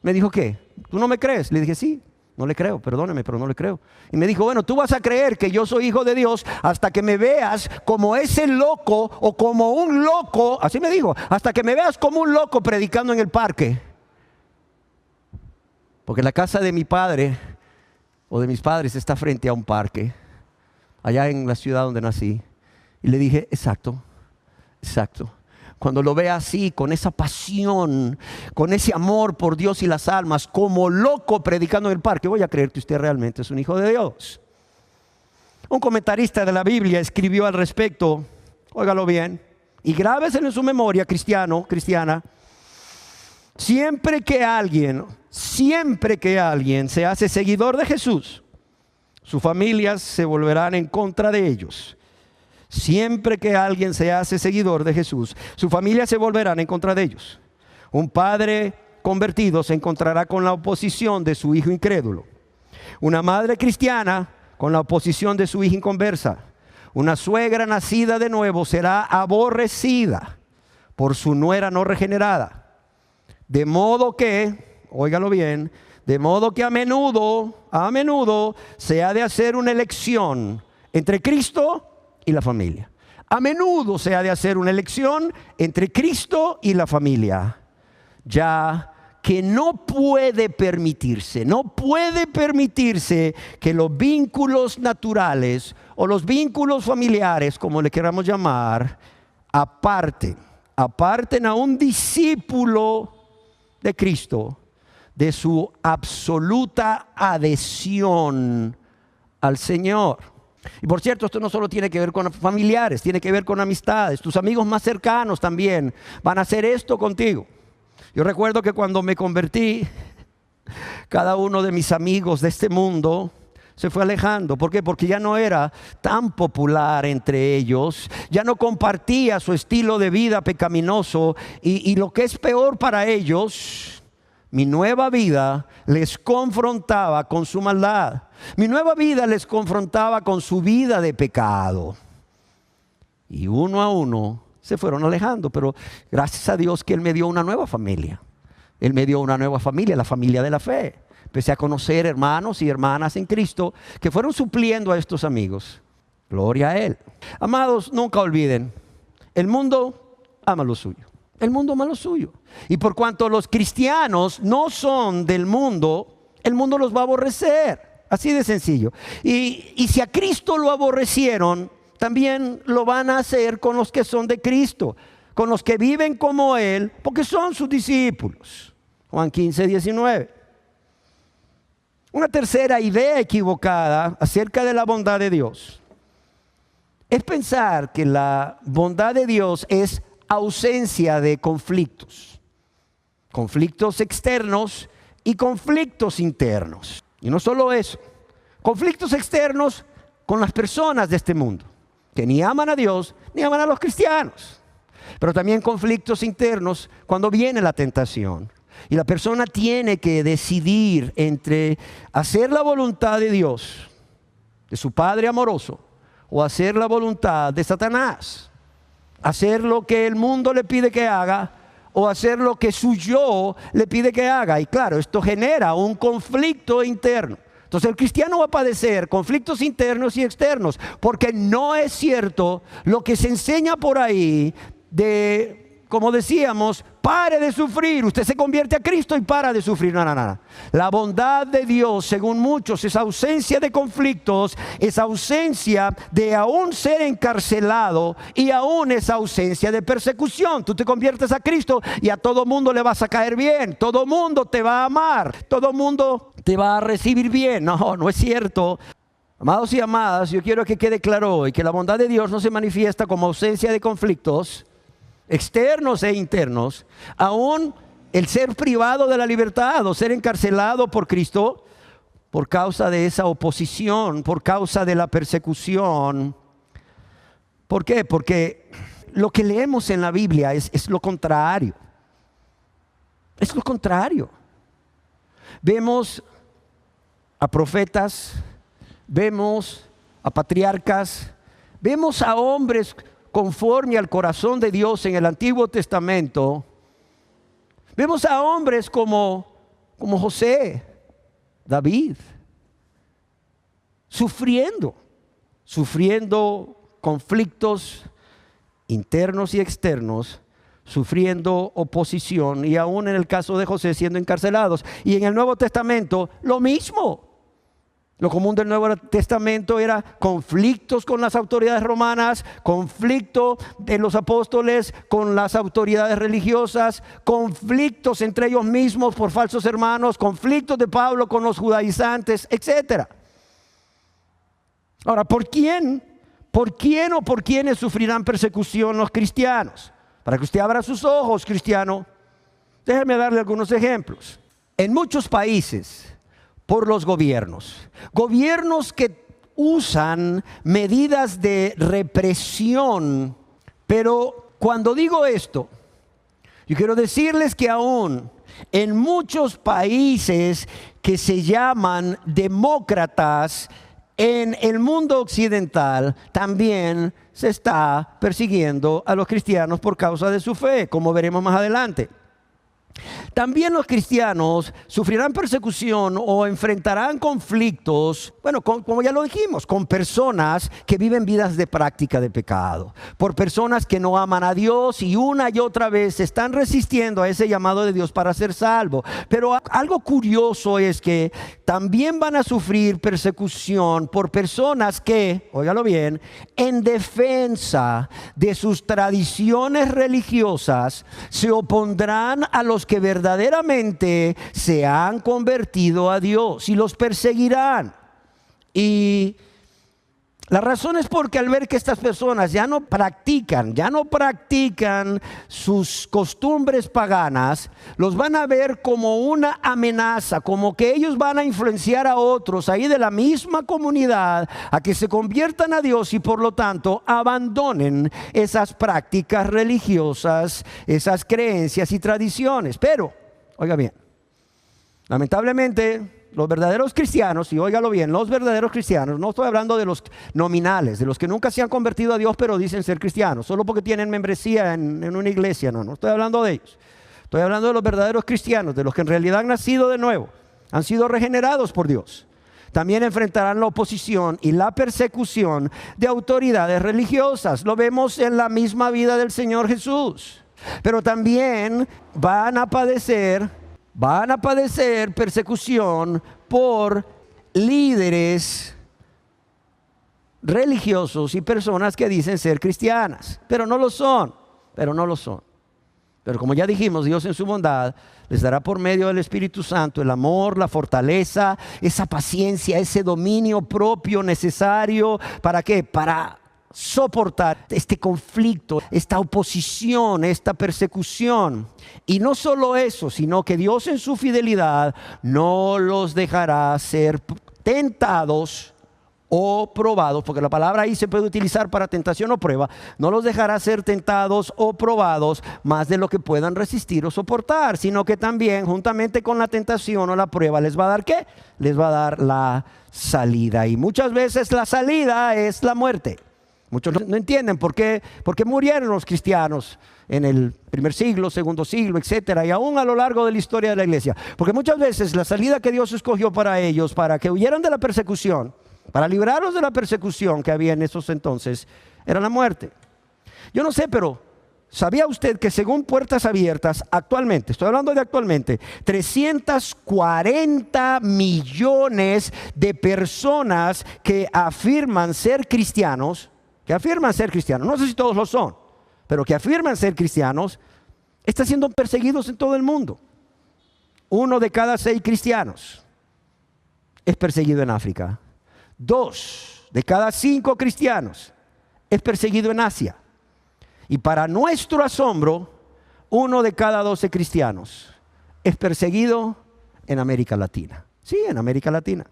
me dijo: ¿qué? ¿Tú no me crees? Le dije: sí. No le creo, perdóneme, pero no le creo. Y me dijo: bueno, tú vas a creer que yo soy hijo de Dios hasta que me veas como ese loco o como un loco. Así me dijo: hasta que me veas como un loco predicando en el parque. Porque la casa de mi padre o de mis padres está frente a un parque, allá en la ciudad donde nací. Y le dije: exacto. Cuando lo vea así, con esa pasión, con ese amor por Dios y las almas, como loco predicando en el parque, voy a creer que usted realmente es un hijo de Dios. Un comentarista de la Biblia escribió al respecto, óigalo bien, y grábeselo en su memoria, cristiana: siempre que alguien se hace seguidor de Jesús, sus familias se volverán en contra de ellos. Siempre que alguien se hace seguidor de Jesús, su familia se volverán en contra de ellos. Un padre convertido se encontrará con la oposición de su hijo incrédulo. Una madre cristiana con la oposición de su hija inconversa. Una suegra nacida de nuevo será aborrecida por su nuera no regenerada. De modo que, óigalo bien, de modo que a menudo se ha de hacer una elección entre Cristo y la familia. A menudo se ha de hacer una elección entre Cristo y la familia, ya que no puede permitirse que los vínculos naturales o los vínculos familiares, como le queramos llamar, aparten a un discípulo de Cristo de su absoluta adhesión al Señor. Y por cierto, esto no solo tiene que ver con familiares, tiene que ver con amistades. Tus amigos más cercanos también van a hacer esto contigo. Yo recuerdo que cuando me convertí, cada uno de mis amigos de este mundo se fue alejando. ¿Por qué? Porque ya no era tan popular entre ellos, ya no compartía su estilo de vida pecaminoso y lo que es peor para ellos, mi nueva vida les confrontaba con su maldad. Mi nueva vida les confrontaba con su vida de pecado. Y uno a uno se fueron alejando. Pero gracias a Dios que Él me dio una nueva familia. Él me dio una nueva familia, la familia de la fe. Empecé a conocer hermanos y hermanas en Cristo que fueron supliendo a estos amigos. Gloria a Él. Amados, nunca olviden, el mundo ama lo suyo. El mundo ama lo suyo. Y por cuanto los cristianos no son del mundo, el mundo los va a aborrecer. Así de sencillo. Y si a Cristo lo aborrecieron, también lo van a hacer con los que son de Cristo, con los que viven como Él, porque son sus discípulos. Juan 15, 19. Una tercera idea equivocada acerca de la bondad de Dios es pensar que la bondad de Dios es ausencia de conflictos. conflictos externos y conflictos internos. Y no solo eso, conflictos externos con las personas de este mundo, que ni aman a Dios ni aman a los cristianos. Pero también conflictos internos cuando viene la tentación. Y la persona tiene que decidir entre hacer la voluntad de Dios, de su Padre amoroso, o hacer la voluntad de Satanás. Hacer lo que el mundo le pide que haga o hacer lo que su yo le pide que haga. Y claro, esto genera un conflicto interno. Entonces el cristiano va a padecer conflictos internos y externos, porque no es cierto lo que se enseña por ahí de, como decíamos, pare de sufrir. Usted se convierte a Cristo y para de sufrir. No. La bondad de Dios, según muchos, es ausencia de conflictos, es ausencia de aún ser encarcelado y aún es ausencia de persecución. Tú te conviertes a Cristo y a todo mundo le vas a caer bien. Todo mundo te va a amar. Todo mundo te va a recibir bien. No es cierto. Amados y amadas, yo quiero que quede claro hoy que la bondad de Dios no se manifiesta como ausencia de conflictos externos e internos, aún el ser privado de la libertad o ser encarcelado por Cristo por causa de esa oposición, por causa de la persecución. ¿Por qué? Porque lo que leemos en la Biblia es lo contrario. Es lo contrario. Vemos a profetas, vemos a patriarcas, vemos a hombres conforme al corazón de Dios en el Antiguo Testamento. Vemos a hombres como José, David, sufriendo conflictos internos y externos, sufriendo oposición, y aún en el caso de José siendo encarcelados. Y en el Nuevo Testamento lo mismo. Lo común del Nuevo Testamento era conflictos con las autoridades romanas, conflicto de los apóstoles con las autoridades religiosas, conflictos entre ellos mismos por falsos hermanos, conflictos de Pablo con los judaizantes, etc. Ahora, ¿por quién o por quiénes sufrirán persecución los cristianos? Para que usted abra sus ojos, cristiano, déjeme darle algunos ejemplos. En muchos países, por los gobiernos que usan medidas de represión. Pero cuando digo esto, yo quiero decirles que aún en muchos países que se llaman demócratas en el mundo occidental, también se está persiguiendo a los cristianos por causa de su fe, como veremos más adelante. También los cristianos sufrirán persecución o enfrentarán conflictos, como ya lo dijimos, con personas que viven vidas de práctica de pecado, por personas que no aman a Dios y una y otra vez están resistiendo a ese llamado de Dios para ser salvo. Pero algo curioso es que también van a sufrir persecución por personas que, óigalo bien, en defensa de sus tradiciones religiosas se opondrán a los que verdaderamente se han convertido a Dios y los perseguirán. Y la razón es porque al ver que estas personas ya no practican sus costumbres paganas, los van a ver como una amenaza, como que ellos van a influenciar a otros ahí de la misma comunidad a que se conviertan a Dios y por lo tanto abandonen esas prácticas religiosas, esas creencias y tradiciones. Pero, oiga bien, lamentablemente los verdaderos cristianos, y óigalo bien, los verdaderos cristianos, no estoy hablando de los nominales, de los que nunca se han convertido a Dios pero dicen ser cristianos, solo porque tienen membresía en una iglesia, no estoy hablando de ellos. Estoy hablando de los verdaderos cristianos, de los que en realidad han nacido de nuevo, han sido regenerados por Dios. También enfrentarán la oposición y la persecución de autoridades religiosas. Lo vemos en la misma vida del Señor Jesús. Pero también van a padecer persecución por líderes religiosos y personas que dicen ser cristianas, pero no lo son. Pero como ya dijimos, Dios en su bondad les dará por medio del Espíritu Santo el amor, la fortaleza, esa paciencia, ese dominio propio necesario. ¿Para qué? Para soportar este conflicto, esta oposición, esta persecución. Y no solo eso, sino que Dios en su fidelidad no los dejará ser tentados o probados, porque la palabra ahí se puede utilizar para tentación o prueba. No los dejará ser tentados o probados más de lo que puedan resistir o soportar, sino que también juntamente con la tentación o la prueba les va a dar ¿qué? Les va a dar la salida. Y muchas veces la salida es la muerte. Muchos no entienden por qué murieron los cristianos en el primer siglo, segundo siglo, etcétera, y aún a lo largo de la historia de la iglesia. Porque muchas veces la salida que Dios escogió para ellos, para que huyeran de la persecución, para librarlos de la persecución que había en esos entonces, era la muerte. Yo no sé, pero ¿sabía usted que según Puertas Abiertas, actualmente, estoy hablando de actualmente, 340 millones de personas que afirman ser cristianos, no sé si todos lo son, pero que afirman ser cristianos, están siendo perseguidos en todo el mundo? 1 de cada 6 cristianos es perseguido en África. 2 de cada 5 cristianos es perseguido en Asia. Y para nuestro asombro, 1 de cada 12 cristianos es perseguido en América Latina. Sí, en América Latina.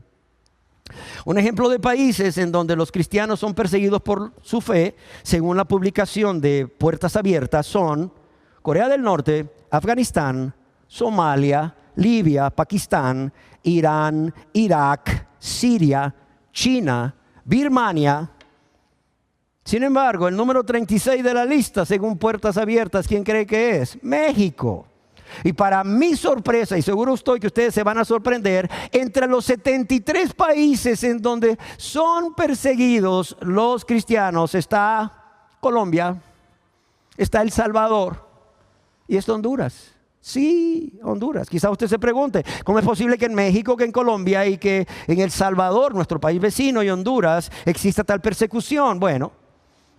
Un ejemplo de países en donde los cristianos son perseguidos por su fe, según la publicación de Puertas Abiertas, son Corea del Norte, Afganistán, Somalia, Libia, Pakistán, Irán, Irak, Siria, China, Birmania. Sin embargo, el número 36 de la lista, según Puertas Abiertas, ¿quién cree que es? México. Y para mi sorpresa, y seguro estoy que ustedes se van a sorprender, entre los 73 países en donde son perseguidos los cristianos está Colombia, está El Salvador y está Honduras. Sí, Honduras. Quizá usted se pregunte, ¿cómo es posible que en México, que en Colombia y que en El Salvador, nuestro país vecino, y Honduras, exista tal persecución? Bueno,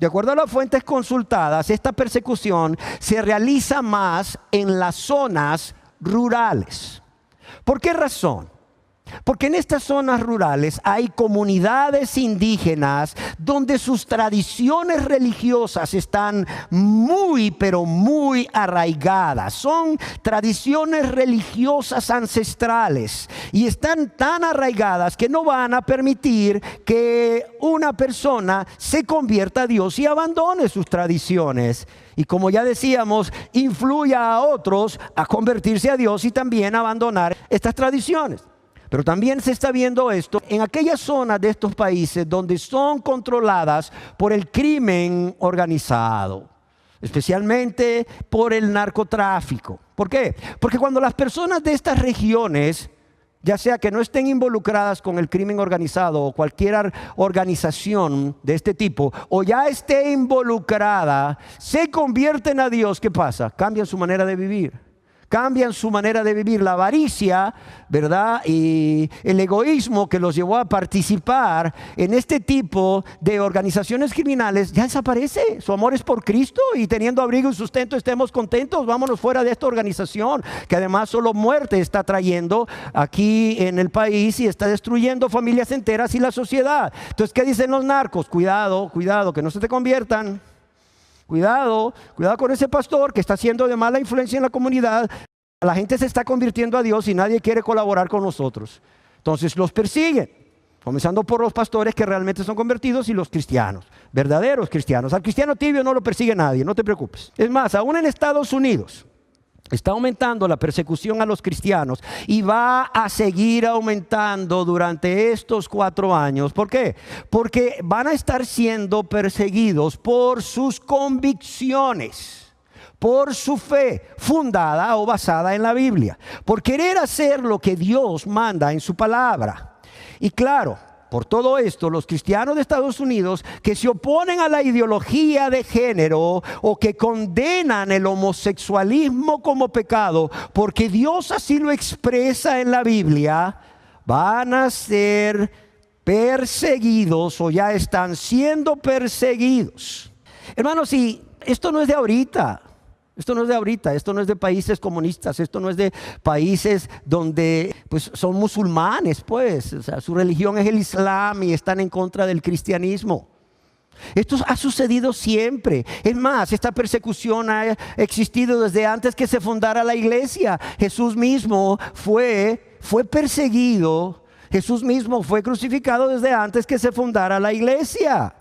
de acuerdo a las fuentes consultadas, esta persecución se realiza más en las zonas rurales. ¿Por qué razón? Porque en estas zonas rurales hay comunidades indígenas donde sus tradiciones religiosas están muy, pero muy arraigadas. Son tradiciones religiosas ancestrales y están tan arraigadas que no van a permitir que una persona se convierta a Dios y abandone sus tradiciones. Y como ya decíamos, influya a otros a convertirse a Dios y también abandonar estas tradiciones. Pero también se está viendo esto en aquellas zonas de estos países donde son controladas por el crimen organizado, especialmente por el narcotráfico. ¿Por qué? Porque cuando las personas de estas regiones, ya sea que no estén involucradas con el crimen organizado o cualquier organización de este tipo, o ya esté involucrada, se convierten a Dios, ¿qué pasa? Cambian su manera de vivir. Cambian su manera de vivir. La avaricia, ¿verdad? Y el egoísmo que los llevó a participar en este tipo de organizaciones criminales ya desaparece. Su amor es por Cristo y teniendo abrigo y sustento estemos contentos. Vámonos fuera de esta organización que además solo muerte está trayendo aquí en el país y está destruyendo familias enteras y la sociedad. Entonces, ¿qué dicen los narcos? Cuidado, cuidado, que no se te conviertan. Cuidado con ese pastor que está haciendo de mala influencia en la comunidad. La gente se está convirtiendo a Dios y nadie quiere colaborar con nosotros. Entonces los persiguen, comenzando por los pastores que realmente son convertidos y los cristianos, verdaderos cristianos. Al cristiano tibio no lo persigue nadie, no te preocupes. Es más, aún en Estados Unidos está aumentando la persecución a los cristianos y va a seguir aumentando durante estos 4 años. ¿Por qué? Porque van a estar siendo perseguidos por sus convicciones, por su fe fundada o basada en la Biblia, por querer hacer lo que Dios manda en su palabra. Y claro, por todo esto, los cristianos de Estados Unidos que se oponen a la ideología de género o que condenan el homosexualismo como pecado, porque Dios así lo expresa en la Biblia, van a ser perseguidos o ya están siendo perseguidos. Hermanos, y esto no es de ahorita. Esto no es de países comunistas, esto no es de países donde pues son musulmanes, pues, o sea, su religión es el Islam y están en contra del cristianismo. Esto ha sucedido siempre. Es más, esta persecución ha existido desde antes que se fundara la iglesia. Jesús mismo fue perseguido. Jesús mismo fue crucificado desde antes que se fundara la iglesia.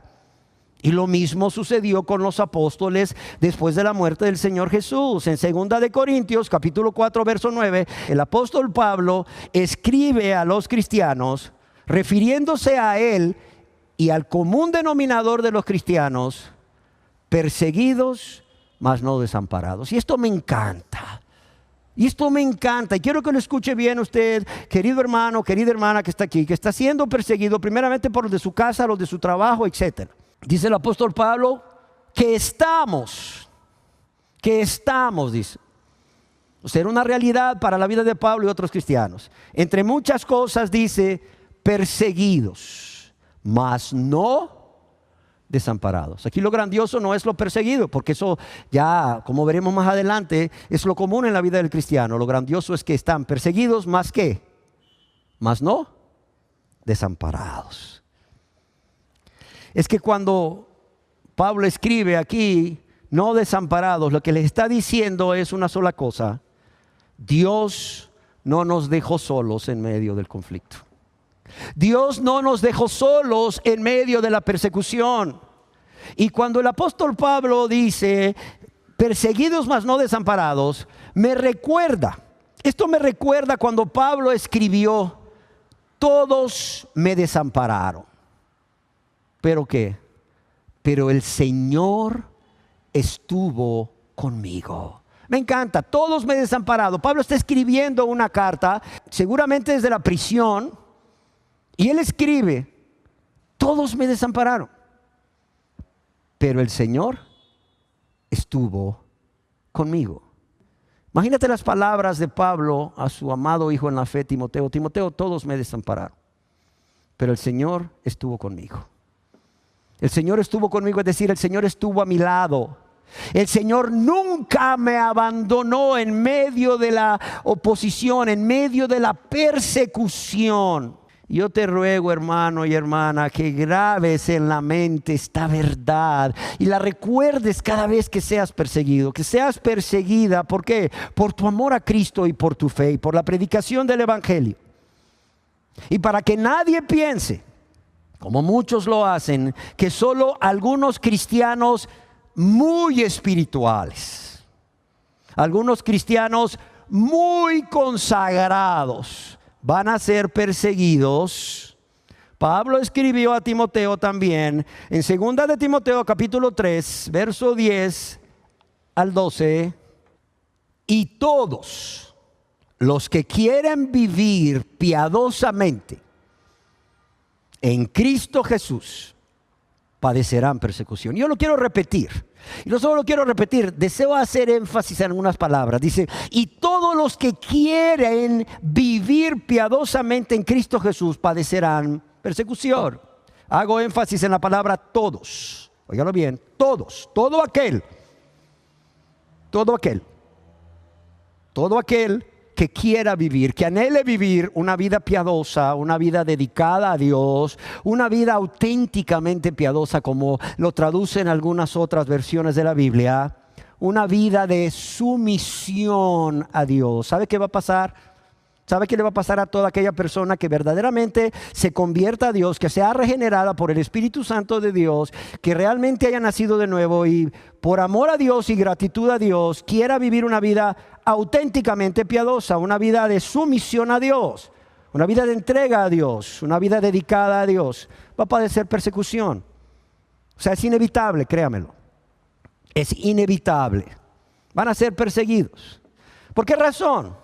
Y lo mismo sucedió con los apóstoles después de la muerte del Señor Jesús. En 2 de Corintios, capítulo 4, verso 9, el apóstol Pablo escribe a los cristianos, refiriéndose a él y al común denominador de los cristianos: perseguidos, mas no desamparados. Y esto me encanta. Y esto me encanta, y quiero que lo escuche bien usted, querido hermano, querida hermana que está aquí, que está siendo perseguido primeramente por los de su casa, los de su trabajo, etc. Dice el apóstol Pablo que estamos, dice. O sea, era una realidad para la vida de Pablo y otros cristianos. Entre muchas cosas dice, perseguidos, mas no desamparados. Aquí lo grandioso no es lo perseguido, porque eso ya, como veremos más adelante, es lo común en la vida del cristiano. Lo grandioso es que están perseguidos, más que, más no desamparados. Es que cuando Pablo escribe aquí, no desamparados, lo que les está diciendo es una sola cosa: Dios no nos dejó solos en medio del conflicto. Dios no nos dejó solos en medio de la persecución. Y cuando el apóstol Pablo dice perseguidos mas no desamparados, esto me recuerda cuando Pablo escribió: todos me desampararon. ¿Pero qué? Pero el Señor estuvo conmigo. Me encanta, todos me desampararon. Pablo está escribiendo una carta, seguramente desde la prisión, y él escribe: todos me desampararon, pero el Señor estuvo conmigo. Imagínate las palabras de Pablo a su amado hijo en la fe, Timoteo: Timoteo, todos me desampararon, pero el Señor estuvo conmigo. El Señor estuvo conmigo, es decir, el Señor estuvo a mi lado. El Señor nunca me abandonó en medio de la oposición, en medio de la persecución. Yo te ruego, hermano y hermana, que grabes en la mente esta verdad y la recuerdes cada vez que seas perseguido, que seas perseguida. ¿Por qué? Por tu amor a Cristo y por tu fe y por la predicación del Evangelio. Y para que nadie piense, como muchos lo hacen, que solo algunos cristianos muy espirituales, algunos cristianos muy consagrados van a ser perseguidos. Pablo escribió a Timoteo también en 2 de Timoteo capítulo 3, verso 10 al 12: y todos los que quieren vivir piadosamente en Cristo Jesús padecerán persecución. Yo lo quiero repetir. Y no solo lo quiero repetir, deseo hacer énfasis en algunas palabras. Dice: y todos los que quieren vivir piadosamente en Cristo Jesús padecerán persecución. Hago énfasis en la palabra todos. Óigalo bien, todos, todo aquel que quiera vivir, que anhele vivir una vida piadosa, una vida dedicada a Dios, una vida auténticamente piadosa, como lo traducen algunas otras versiones de la Biblia, una vida de sumisión a Dios. ¿Sabe qué va a pasar? ¿Sabe qué le va a pasar a toda aquella persona que verdaderamente se convierta a Dios, que sea regenerada por el Espíritu Santo de Dios, que realmente haya nacido de nuevo y por amor a Dios y gratitud a Dios quiera vivir una vida auténticamente piadosa, una vida de sumisión a Dios, una vida de entrega a Dios, una vida dedicada a Dios? Va a padecer persecución. O sea, es inevitable, créamelo. Es inevitable. Van a ser perseguidos. ¿Por qué razón?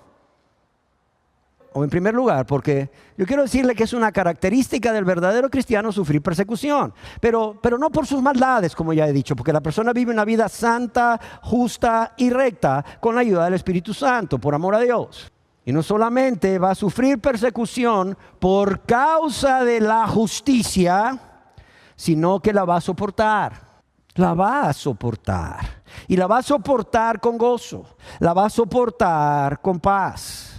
O en primer lugar, porque yo quiero decirle que es una característica del verdadero cristiano sufrir persecución, pero no por sus maldades, como ya he dicho, porque la persona vive una vida santa, justa y recta con la ayuda del Espíritu Santo, por amor a Dios. Y no solamente va a sufrir persecución por causa de la justicia, sino que la va a soportar. La va a soportar. Y la va a soportar con gozo. La va a soportar con paz.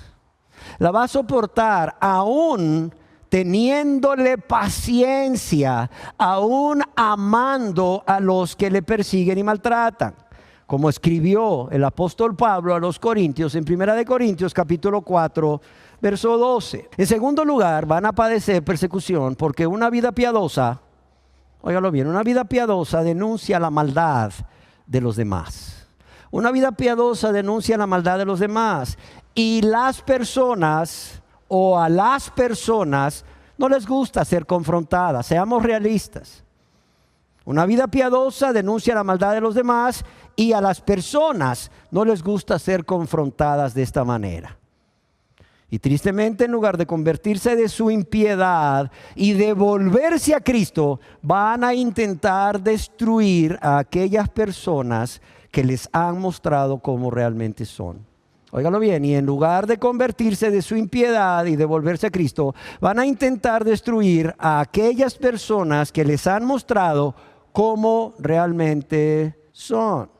La va a soportar aún teniéndole paciencia, aún amando a los que le persiguen y maltratan. Como escribió el apóstol Pablo a los Corintios en 1 Corintios capítulo 4, verso 12. En segundo lugar, van a padecer persecución porque una vida piadosa, óigalo bien, una vida piadosa denuncia la maldad de los demás. Una vida piadosa denuncia la maldad de los demás. Y las personas, o a las personas, no les gusta ser confrontadas. Seamos realistas. Una vida piadosa denuncia la maldad de los demás y a las personas no les gusta ser confrontadas de esta manera. Y tristemente, en lugar de convertirse de su impiedad y de volverse a Cristo, van a intentar destruir a aquellas personas que les han mostrado cómo realmente son. Óigalo bien, y en lugar de convertirse de su impiedad y de volverse a Cristo, van a intentar destruir a aquellas personas que les han mostrado cómo realmente son.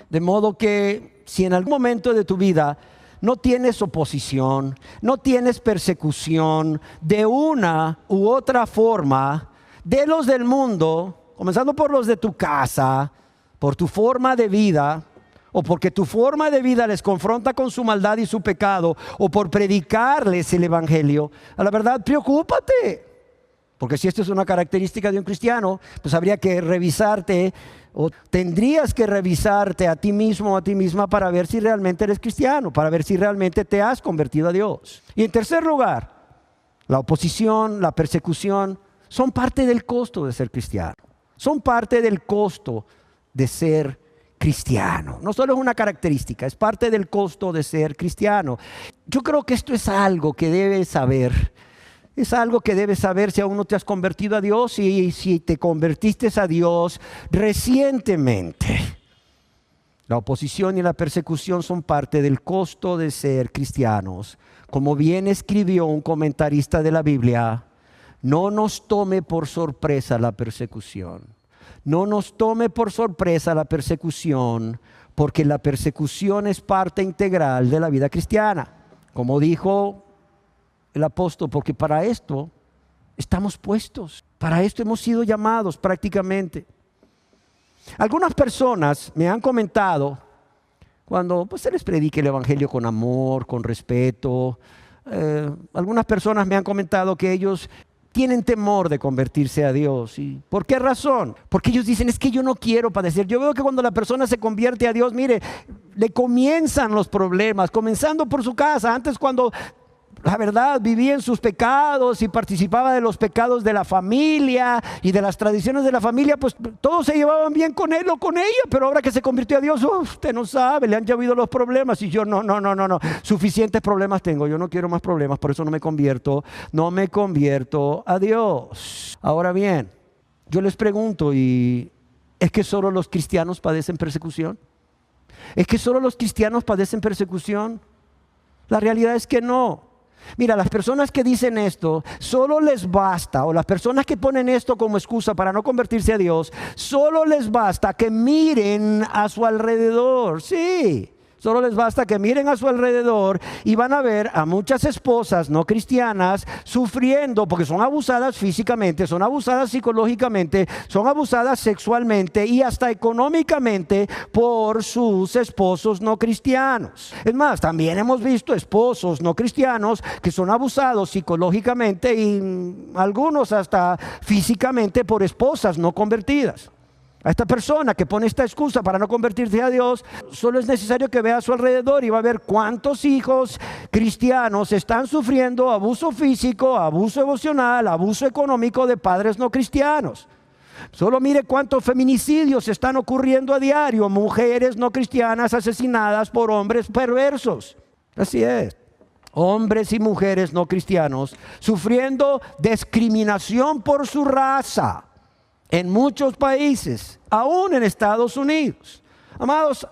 De modo que si en algún momento de tu vida no tienes oposición, no tienes persecución de una u otra forma de los del mundo, comenzando por los de tu casa, por tu forma de vida, o porque tu forma de vida les confronta con su maldad y su pecado, o por predicarles el evangelio, a la verdad, preocúpate. Porque si esto es una característica de un cristiano, pues habría que revisarte, o tendrías que revisarte a ti mismo o a ti misma para ver si realmente eres cristiano, para ver si realmente te has convertido a Dios. Y en tercer lugar, la oposición, la persecución, son parte del costo de ser cristiano. Son parte del costo de ser cristiano. No solo es una característica, es parte del costo de ser cristiano. Yo creo que esto es algo que debes saber. Es algo que debes saber si aún no te has convertido a Dios y si te convertiste a Dios recientemente. La oposición y la persecución son parte del costo de ser cristianos. Como bien escribió un comentarista de la Biblia, no nos tome por sorpresa la persecución. No nos tome por sorpresa la persecución, porque la persecución es parte integral de la vida cristiana. Como dijo el apóstol, porque para esto estamos puestos, para esto hemos sido llamados prácticamente. Algunas personas me han comentado, cuando se les predique el evangelio con amor, con respeto, algunas personas me han comentado que ellos tienen temor de convertirse a Dios. ¿Y por qué razón? Porque ellos dicen, es que yo no quiero padecer. Yo veo que cuando la persona se convierte a Dios, mire, le comienzan los problemas, comenzando por su casa. Antes, cuando la verdad vivía en sus pecados y participaba de los pecados de la familia y de las tradiciones de la familia, pues todos se llevaban bien con él o con ella. Pero ahora que se convirtió a Dios, usted no sabe, le han llovido los problemas. Y yo no, suficientes problemas tengo, yo no quiero más problemas, por eso no me convierto a Dios. Ahora bien, yo les pregunto, ¿y es que solo los cristianos padecen persecución? ¿Es que solo los cristianos padecen persecución? La realidad es que no. Mira, las personas que dicen esto, solo les basta, o las personas que ponen esto como excusa para no convertirse a Dios, solo les basta que miren a su alrededor. Sí, solo les basta que miren a su alrededor y van a ver a muchas esposas no cristianas sufriendo porque son abusadas físicamente, son abusadas psicológicamente, son abusadas sexualmente y hasta económicamente por sus esposos no cristianos. Es más, también hemos visto esposos no cristianos que son abusados psicológicamente y algunos hasta físicamente por esposas no convertidas. A esta persona que pone esta excusa para no convertirse a Dios, solo es necesario que vea a su alrededor y va a ver cuántos hijos cristianos están sufriendo abuso físico, abuso emocional, abuso económico de padres no cristianos. Solo mire cuántos feminicidios están ocurriendo a diario, mujeres no cristianas asesinadas por hombres perversos. Así es. Hombres y mujeres no cristianos sufriendo discriminación por su raza. En muchos países, aún en Estados Unidos. Amados,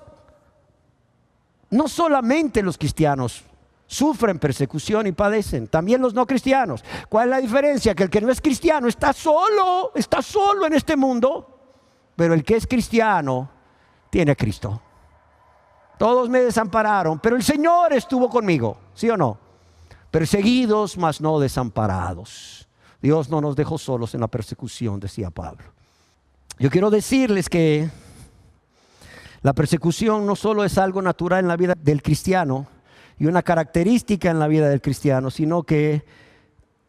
no solamente los cristianos sufren persecución y padecen, también los no cristianos. ¿Cuál es la diferencia? Que el que no es cristiano está solo en este mundo, pero el que es cristiano tiene a Cristo. Todos me desampararon, pero el Señor estuvo conmigo, ¿sí o no? perseguidos, mas no desamparados. Dios no nos dejó solos en la persecución, decía Pablo. Yo quiero decirles que la persecución no solo es algo natural en la vida del cristiano y una característica en la vida del cristiano, sino que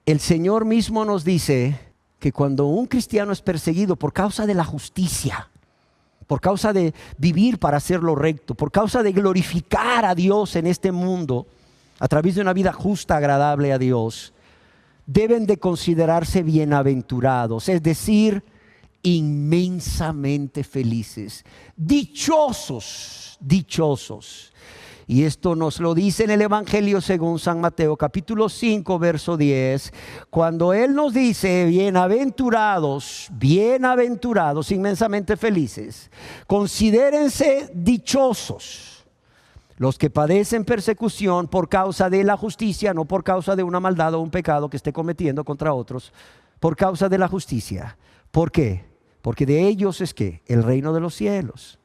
el Señor mismo nos dice que cuando un cristiano es perseguido por causa de la justicia, por causa de vivir para hacer lo recto, por causa de glorificar a Dios en este mundo, a través de una vida justa, agradable a Dios, deben de considerarse bienaventurados, es decir, inmensamente felices, dichosos, dichosos. Y esto nos lo dice en el Evangelio según San Mateo, capítulo 5, verso 10, cuando Él nos dice, bienaventurados, bienaventurados, inmensamente felices. Considérense dichosos los que padecen persecución por causa de la justicia, no por causa de una maldad o un pecado que esté cometiendo contra otros, por causa de la justicia. ¿Por qué? Porque de ellos es que el reino de los cielos.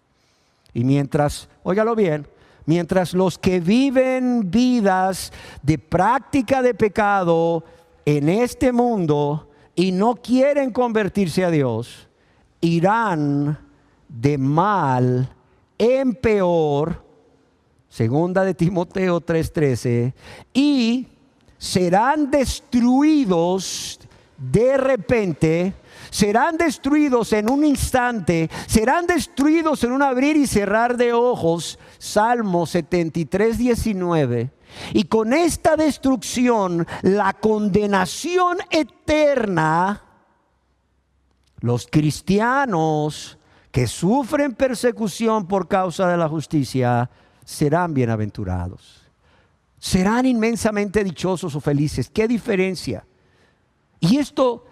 Y mientras, óigalo bien, mientras los que viven vidas de práctica de pecado en este mundo y no quieren convertirse a Dios, irán de mal en peor, segunda de Timoteo 3:13, y serán destruidos de repente, serán destruidos en un instante, serán destruidos en un abrir y cerrar de ojos. Salmo 73:19. Y con esta destrucción, la condenación eterna, los cristianos que sufren persecución por causa de la justicia serán bienaventurados, serán inmensamente dichosos o felices. ¿Qué diferencia? Y esto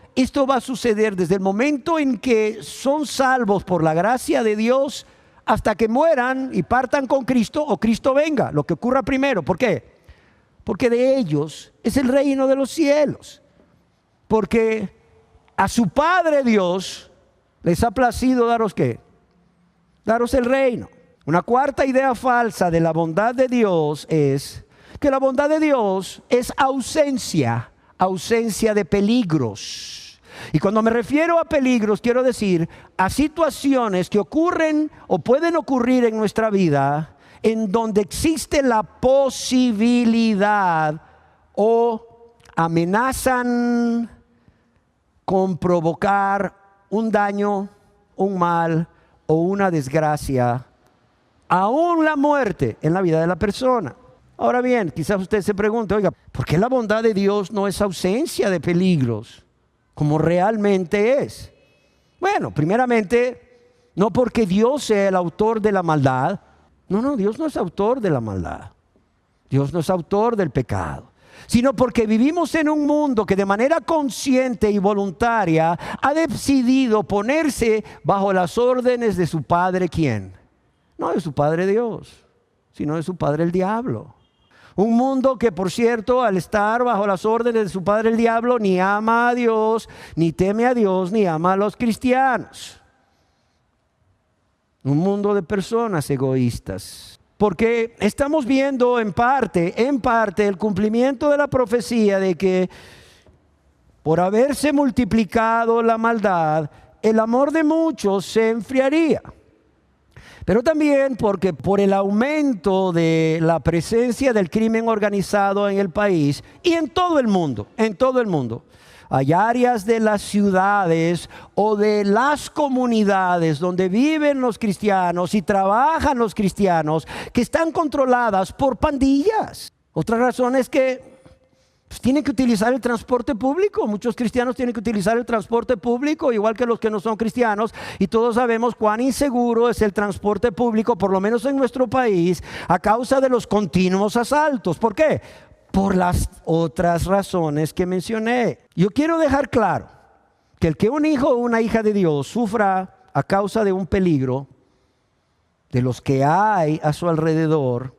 va a suceder desde el momento en que son salvos por la gracia de Dios hasta que mueran y partan con Cristo o Cristo venga, lo que ocurra primero. ¿Por qué? Porque de ellos es el reino de los cielos. Porque a su Padre Dios les ha placido daros ¿qué? Daros el reino. Una cuarta idea falsa de la bondad de Dios es que la bondad de Dios es ausencia de peligros. Y cuando me refiero a peligros, quiero decir a situaciones que ocurren o pueden ocurrir en nuestra vida en donde existe la posibilidad o amenazan con provocar un daño, un mal o una desgracia, aún la muerte en la vida de la persona. Ahora bien, quizás usted se pregunte, oiga, ¿por qué la bondad de Dios no es ausencia de peligros como realmente es? Bueno, primeramente, no porque Dios sea el autor de la maldad. No, Dios no es autor de la maldad. Dios no es autor del pecado. Sino porque vivimos en un mundo que de manera consciente y voluntaria ha decidido ponerse bajo las órdenes de su padre, ¿quién? No de su padre Dios, sino de su padre el diablo. Un mundo que, por cierto, al estar bajo las órdenes de su padre el diablo, ni ama a Dios, ni teme a Dios, ni ama a los cristianos. Un mundo de personas egoístas. Porque estamos viendo en parte el cumplimiento de la profecía de que por haberse multiplicado la maldad, el amor de muchos se enfriaría. Pero también porque por el aumento de la presencia del crimen organizado en el país y en todo el mundo, hay áreas de las ciudades o de las comunidades donde viven los cristianos y trabajan los cristianos que están controladas por pandillas. Otra razón es que tienen que utilizar el transporte público. Muchos cristianos tienen que utilizar el transporte público, igual que los que no son cristianos. Y todos sabemos cuán inseguro es el transporte público, por lo menos en nuestro país, a causa de los continuos asaltos. ¿Por qué? Por las otras razones que mencioné. Yo quiero dejar claro que el que un hijo o una hija de Dios sufra a causa de un peligro de los que hay a su alrededor,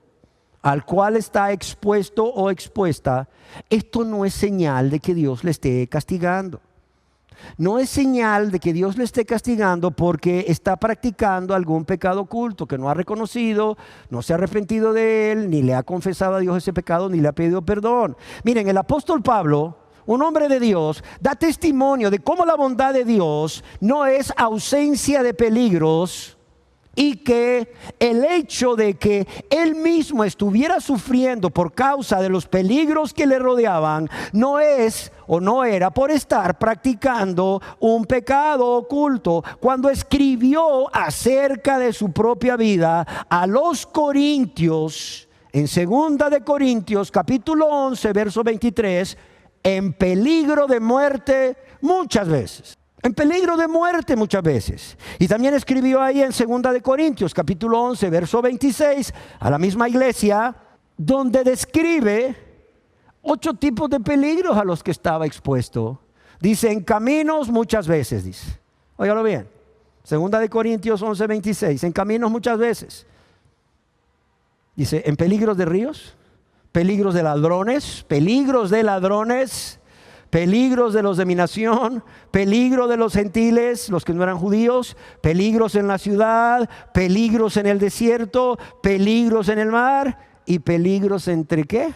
al cual está expuesto o expuesta, esto no es señal de que Dios le esté castigando. no es señal de que Dios le esté castigando porque está practicando algún pecado oculto que no ha reconocido, no se ha arrepentido de él, ni le ha confesado a Dios ese pecado, ni le ha pedido perdón. Miren, el apóstol Pablo, un hombre de Dios, da testimonio de cómo la bondad de Dios no es ausencia de peligros, y que el hecho de que él mismo estuviera sufriendo por causa de los peligros que le rodeaban no es o no era por estar practicando un pecado oculto. Cuando escribió acerca de su propia vida a los corintios, en 2 de Corintios capítulo 11 verso 23, en peligro de muerte muchas veces. En peligro de muerte muchas veces. Y también escribió ahí en 2 de Corintios capítulo 11 verso 26 a la misma iglesia, donde describe 8 tipos de peligros a los que estaba expuesto. Dice, en caminos muchas veces, dice. Óigalo bien. 2 de Corintios 11, 26. En caminos muchas veces. Dice, en peligros de ríos, peligros de ladrones, peligros de los de mi nación, peligro de los gentiles, los que no eran judíos, peligros en la ciudad, peligros en el desierto, peligros en el mar y peligros entre ¿qué?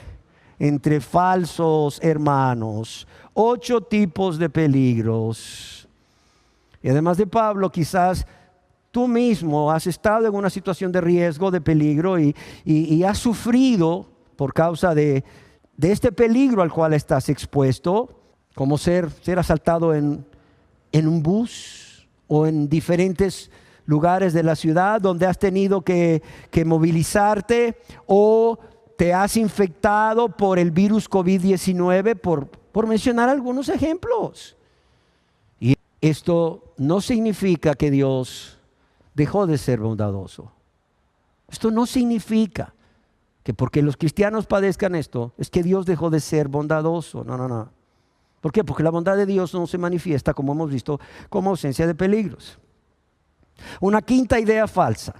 Entre falsos hermanos. 8 tipos de peligros. Y además de Pablo, quizás tú mismo has estado en una situación de riesgo, de peligro y has sufrido por causa de este peligro al cual estás expuesto. Como ser asaltado en un bus o en diferentes lugares de la ciudad donde has tenido que movilizarte, o te has infectado por el virus COVID-19, por mencionar algunos ejemplos. Y esto no significa que Dios dejó de ser bondadoso. Esto no significa que porque los cristianos padezcan esto, es que Dios dejó de ser bondadoso. No. ¿Por qué? Porque la bondad de Dios no se manifiesta, como hemos visto, como ausencia de peligros. Una quinta idea falsa.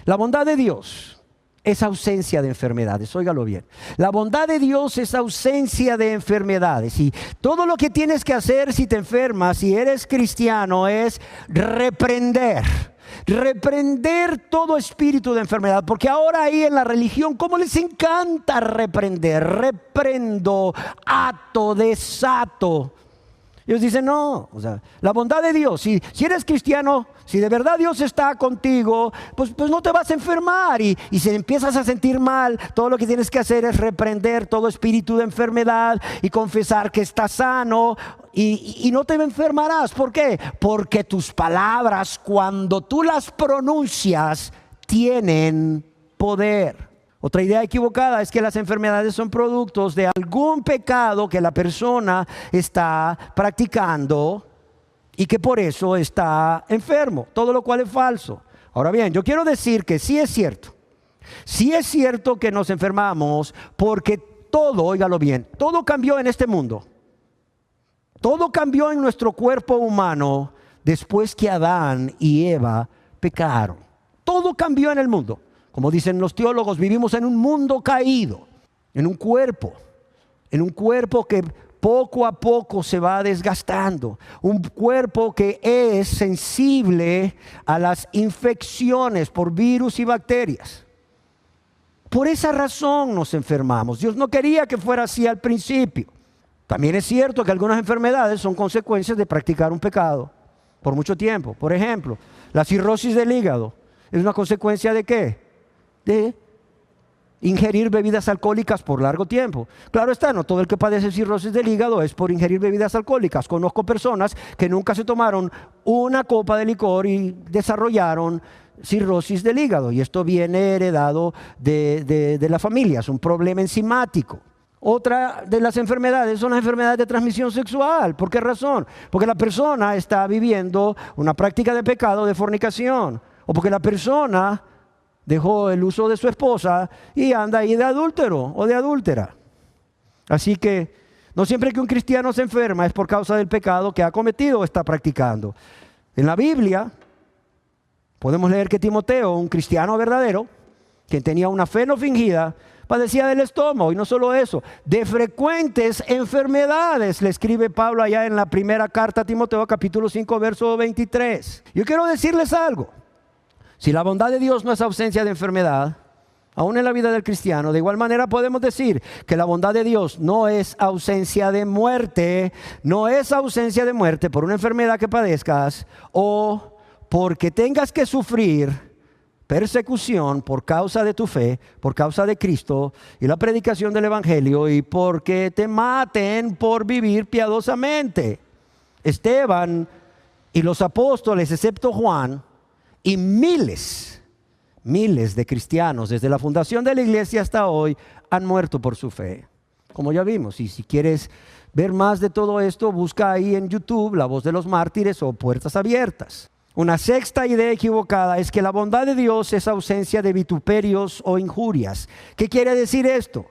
La bondad de Dios es ausencia de enfermedades. Óigalo bien. La bondad de Dios es ausencia de enfermedades. Y todo lo que tienes que hacer si te enfermas, si eres cristiano, es reprender todo espíritu de enfermedad, porque ahora ahí en la religión, ¿cómo les encanta reprender? Reprendo, ato, desato. Ellos dicen no, o sea, la bondad de Dios, si eres cristiano, si de verdad Dios está contigo, pues no te vas a enfermar, y si empiezas a sentir mal, todo lo que tienes que hacer es reprender todo espíritu de enfermedad y confesar que estás sano y no te enfermarás. ¿Por qué? Porque tus palabras, cuando tú las pronuncias, tienen poder. Otra idea equivocada es que las enfermedades son productos de algún pecado que la persona está practicando y que por eso está enfermo, todo lo cual es falso. Ahora bien, yo quiero decir que sí es cierto que nos enfermamos, porque todo, óigalo bien, todo cambió en este mundo. Todo cambió en nuestro cuerpo humano después que Adán y Eva pecaron. Todo cambió en el mundo. Como dicen los teólogos, vivimos en un mundo caído, en un cuerpo que poco a poco se va desgastando, un cuerpo que es sensible a las infecciones por virus y bacterias. Por esa razón nos enfermamos. Dios no quería que fuera así al principio. También es cierto que algunas enfermedades son consecuencias de practicar un pecado por mucho tiempo. Por ejemplo, la cirrosis del hígado es una consecuencia ¿de qué? De ingerir bebidas alcohólicas por largo tiempo. Claro está, no todo el que padece cirrosis del hígado es por ingerir bebidas alcohólicas. Conozco personas que nunca se tomaron una copa de licor y desarrollaron cirrosis del hígado, y esto viene heredado de la familia, es un problema enzimático. Otra de las enfermedades son las enfermedades de transmisión sexual. ¿Por qué razón? Porque la persona está viviendo una práctica de pecado, de fornicación, o porque la persona dejó el uso de su esposa y anda ahí de adúltero o de adúltera. Así que no siempre que un cristiano se enferma es por causa del pecado que ha cometido o está practicando. En la Biblia podemos leer que Timoteo, un cristiano verdadero, quien tenía una fe no fingida, padecía del estómago, y no solo eso, de frecuentes enfermedades, le escribe Pablo allá en la primera carta a Timoteo, capítulo 5, verso 23. Yo quiero decirles algo: si la bondad de Dios no es ausencia de enfermedad, aún en la vida del cristiano, de igual manera podemos decir que la bondad de Dios no es ausencia de muerte, no es ausencia de muerte por una enfermedad que padezcas o porque tengas que sufrir persecución por causa de tu fe, por causa de Cristo y la predicación del Evangelio, y porque te maten por vivir piadosamente. Esteban y los apóstoles, excepto Juan, y miles de cristianos desde la fundación de la iglesia hasta hoy han muerto por su fe, como ya vimos. Y si quieres ver más de todo esto, busca ahí en YouTube La Voz de los Mártires o Puertas Abiertas. Una sexta idea equivocada es que la bondad de Dios es ausencia de vituperios o injurias. ¿Qué quiere decir esto?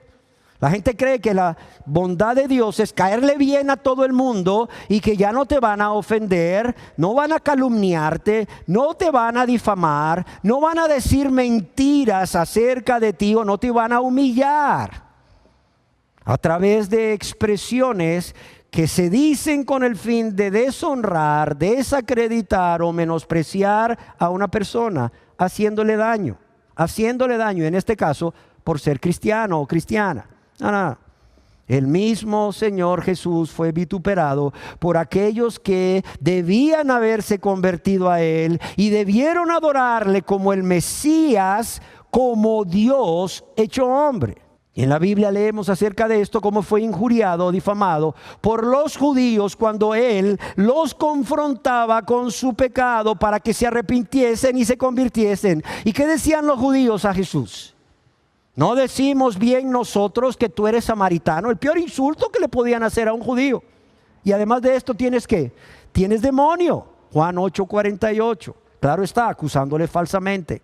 La gente cree que la bondad de Dios es caerle bien a todo el mundo y que ya no te van a ofender, no van a calumniarte, no te van a difamar, no van a decir mentiras acerca de ti o no te van a humillar a través de expresiones que se dicen con el fin de deshonrar, desacreditar o menospreciar a una persona, haciéndole daño, en este caso por ser cristiano o cristiana. No. El mismo Señor Jesús fue vituperado por aquellos que debían haberse convertido a Él y debieron adorarle como el Mesías, como Dios hecho hombre. Y en la Biblia leemos acerca de esto, cómo fue injuriado o difamado por los judíos cuando Él los confrontaba con su pecado para que se arrepintiesen y se convirtiesen. ¿Y qué decían los judíos a Jesús? ¿No decimos bien nosotros que tú eres samaritano? El peor insulto que le podían hacer a un judío. Y además de esto, ¿tienes qué? Tienes demonio. Juan 8:48. Claro está, acusándole falsamente.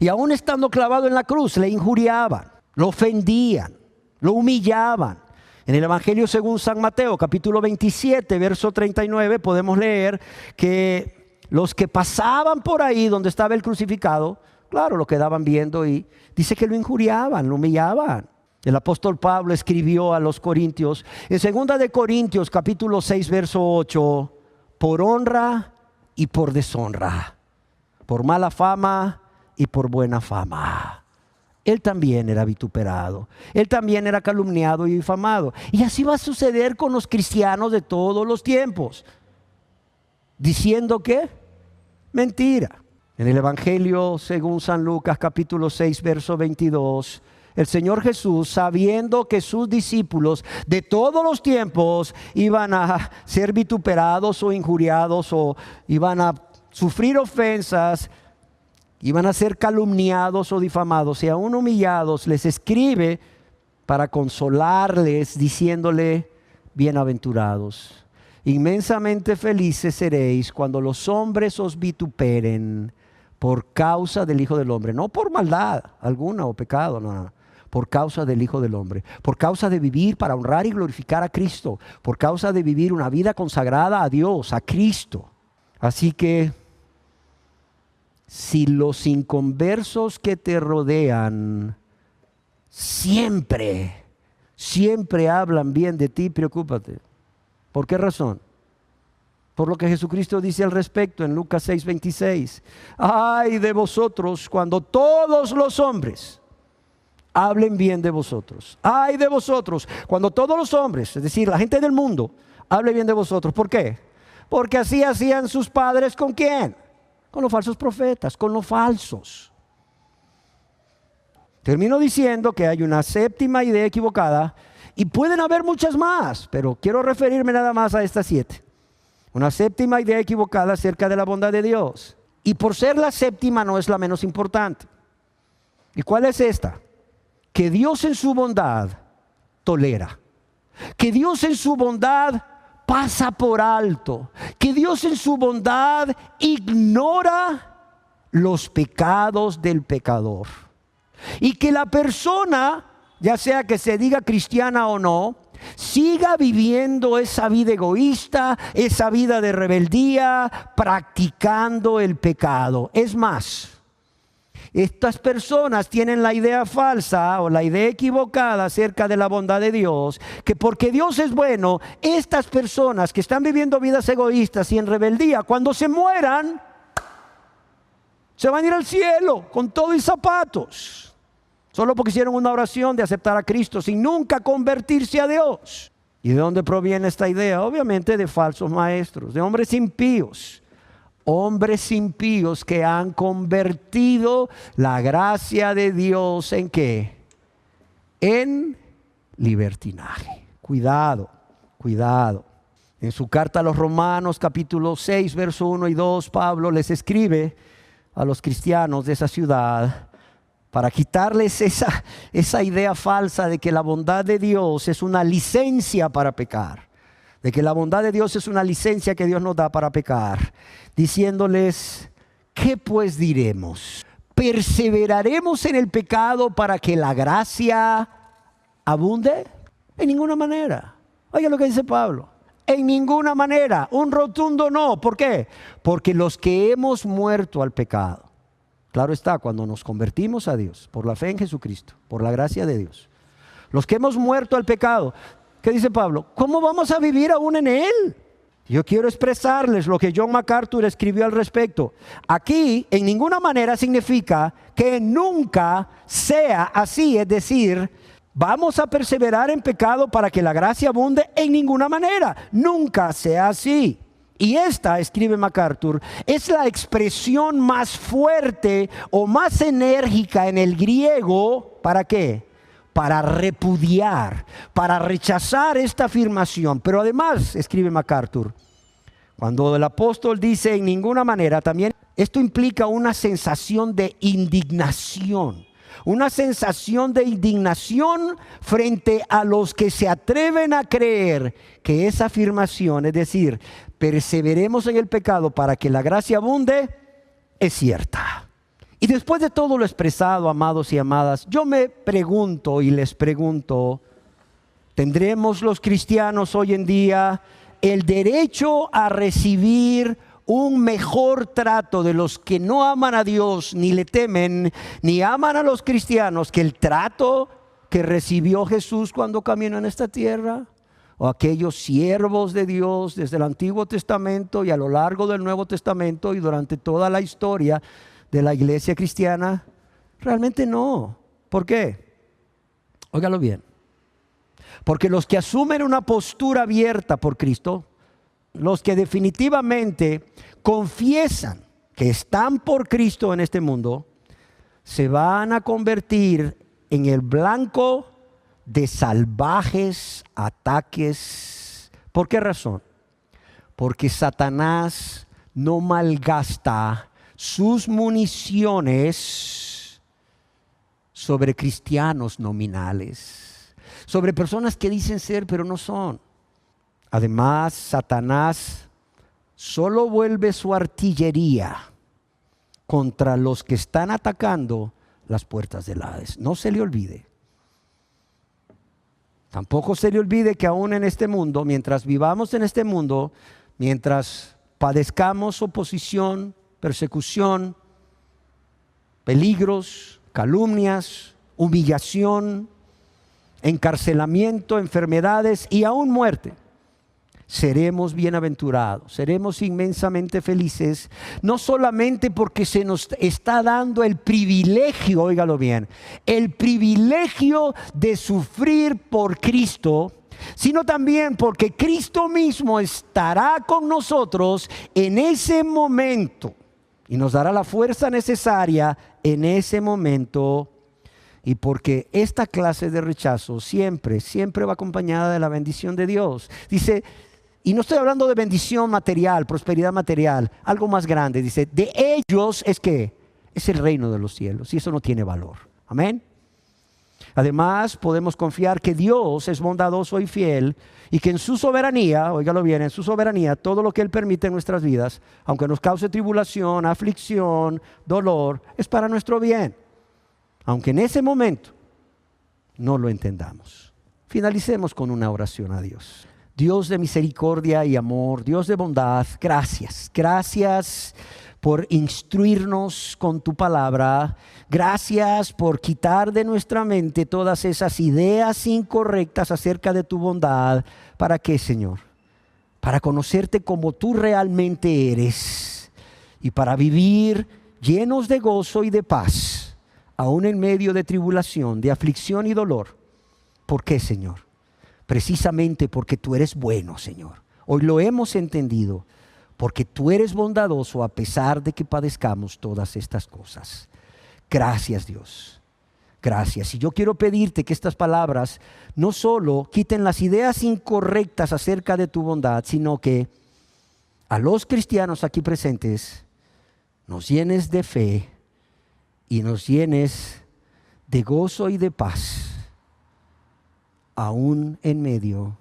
Y aún estando clavado en la cruz, le injuriaban, lo ofendían, lo humillaban. En el Evangelio según San Mateo, capítulo 27, verso 39, podemos leer que los que pasaban por ahí donde estaba el crucificado, claro, lo quedaban viendo y dice que lo injuriaban, lo humillaban. El apóstol Pablo escribió a los Corintios, en 2 de Corintios, capítulo 6, verso 8, por honra y por deshonra, por mala fama y por buena fama. Él también era vituperado, él también era calumniado y difamado. Y así va a suceder con los cristianos de todos los tiempos. ¿Diciendo qué? Mentira. En el Evangelio según San Lucas capítulo 6 verso 22, el Señor Jesús, sabiendo que sus discípulos de todos los tiempos iban a ser vituperados o injuriados o iban a sufrir ofensas, iban a ser calumniados o difamados y aún humillados, les escribe para consolarles diciéndole: bienaventurados, inmensamente felices seréis cuando los hombres os vituperen por causa del Hijo del Hombre, no por maldad alguna o pecado, no, por causa del Hijo del Hombre, por causa de vivir para honrar y glorificar a Cristo, por causa de vivir una vida consagrada a Dios, a Cristo. Así que si los inconversos que te rodean siempre hablan bien de ti, preocúpate. ¿Por qué razón? Por lo que Jesucristo dice al respecto en Lucas 6:26. Ay de vosotros cuando todos los hombres hablen bien de vosotros. Ay de vosotros cuando todos los hombres, es decir, la gente del mundo, hable bien de vosotros. ¿Por qué? Porque así hacían sus padres ¿con quién? Con los falsos profetas, con los falsos. Termino diciendo que hay una séptima idea equivocada y pueden haber muchas más, pero quiero referirme nada más a estas 7. Una séptima idea equivocada acerca de la bondad de Dios. Y por ser la séptima no es la menos importante. ¿Y cuál es esta? Que Dios en su bondad tolera. Que Dios en su bondad pasa por alto. Que Dios en su bondad ignora los pecados del pecador. Y que la persona, ya sea que se diga cristiana o no, siga viviendo esa vida egoísta, esa vida de rebeldía, practicando el pecado. Es más, Estas personas tienen la idea falsa o la idea equivocada acerca de la bondad de Dios, que porque Dios es bueno, estas personas que están viviendo vidas egoístas y en rebeldía, cuando se mueran, se van a ir al cielo con todo y zapatos, solo porque hicieron una oración de aceptar a Cristo sin nunca convertirse a Dios. ¿Y de dónde proviene esta idea? Obviamente de falsos maestros, de hombres impíos. Hombres impíos que han convertido la gracia de Dios ¿en qué? En libertinaje. Cuidado, cuidado. En su carta a los Romanos, capítulo 6, verso 1 y 2, Pablo les escribe a los cristianos de esa ciudad para quitarles esa idea falsa de que la bondad de Dios es una licencia para pecar. De que la bondad de Dios es una licencia que Dios nos da para pecar, diciéndoles, ¿qué pues diremos? ¿Perseveraremos en el pecado para que la gracia abunde? En ninguna manera. Oiga lo que dice Pablo. En ninguna manera, un rotundo no. ¿Por qué? Porque los que hemos muerto al pecado, claro está, cuando nos convertimos a Dios, por la fe en Jesucristo, por la gracia de Dios, los que hemos muerto al pecado, ¿qué dice Pablo? ¿Cómo vamos a vivir aún en él? Yo quiero expresarles lo que John MacArthur escribió al respecto. Aquí en ninguna manera significa que nunca sea así. Es decir, vamos a perseverar en pecado para que la gracia abunde. En ninguna manera. Nunca sea así. Y esta, escribe MacArthur, es la expresión más fuerte o más enérgica en el griego. ¿Para qué? Para repudiar, para rechazar esta afirmación. Pero además, escribe MacArthur, cuando el apóstol dice en ninguna manera, también esto implica una sensación de indignación. Una sensación de indignación frente a los que se atreven a creer que esa afirmación, es decir, perseveremos en el pecado para que la gracia abunde, es cierta. Y después de todo lo expresado, amados y amadas, yo me pregunto y les pregunto, ¿tendremos los cristianos hoy en día el derecho a recibir un mejor trato de los que no aman a Dios, ni le temen, ni aman a los cristianos, que el trato que recibió Jesús cuando caminó en esta tierra? O aquellos siervos de Dios desde el Antiguo Testamento y a lo largo del Nuevo Testamento y durante toda la historia de la iglesia cristiana. Realmente no. ¿Por qué? Óigalo bien. Porque los que asumen una postura abierta por Cristo, los que definitivamente confiesan que están por Cristo en este mundo, se van a convertir en el blanco de salvajes ataques. ¿Por qué razón? Porque Satanás no malgasta sus municiones sobre cristianos nominales, sobre personas que dicen ser pero no son. Además, Satanás solo vuelve su artillería contra los que están atacando las puertas del Hades. No se le olvide. Tampoco se le olvide que aún en este mundo, mientras vivamos en este mundo, mientras padezcamos oposición, persecución, peligros, calumnias, humillación, encarcelamiento, enfermedades y aún muerte, seremos bienaventurados, seremos inmensamente felices, no solamente porque se nos está dando el privilegio, óigalo bien, el privilegio de sufrir por Cristo, sino también porque Cristo mismo estará con nosotros en ese momento y nos dará la fuerza necesaria en ese momento. Y porque esta clase de rechazo siempre va acompañada de la bendición de Dios. Dice, y no estoy hablando de bendición material, prosperidad material, algo más grande. Dice, de ellos es que es el reino de los cielos y eso no tiene valor. Amén. Además, podemos confiar que Dios es bondadoso y fiel y que en su soberanía, óigalo bien, en su soberanía, todo lo que Él permite en nuestras vidas, aunque nos cause tribulación, aflicción, dolor, es para nuestro bien. Aunque en ese momento no lo entendamos. Finalicemos con una oración a Dios. Dios de misericordia y amor, Dios de bondad, gracias. Gracias por instruirnos con tu palabra. Gracias por quitar de nuestra mente todas esas ideas incorrectas acerca de tu bondad. ¿Para qué, Señor? Para conocerte como tú realmente eres y para vivir llenos de gozo y de paz, aún en medio de tribulación, de aflicción y dolor. ¿Por qué, Señor? Precisamente porque tú eres bueno, Señor. Hoy lo hemos entendido, porque tú eres bondadoso a pesar de que padezcamos todas estas cosas. Gracias, Dios. Gracias. Y yo quiero pedirte que estas palabras no solo quiten las ideas incorrectas acerca de tu bondad, sino que a los cristianos aquí presentes nos llenes de fe y nos llenes de gozo y de paz, aún en medio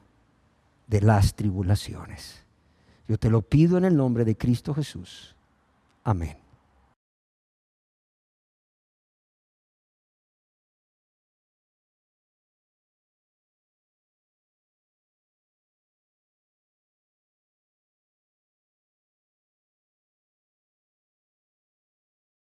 de las tribulaciones. Yo te lo pido en el nombre de Cristo Jesús. Amén.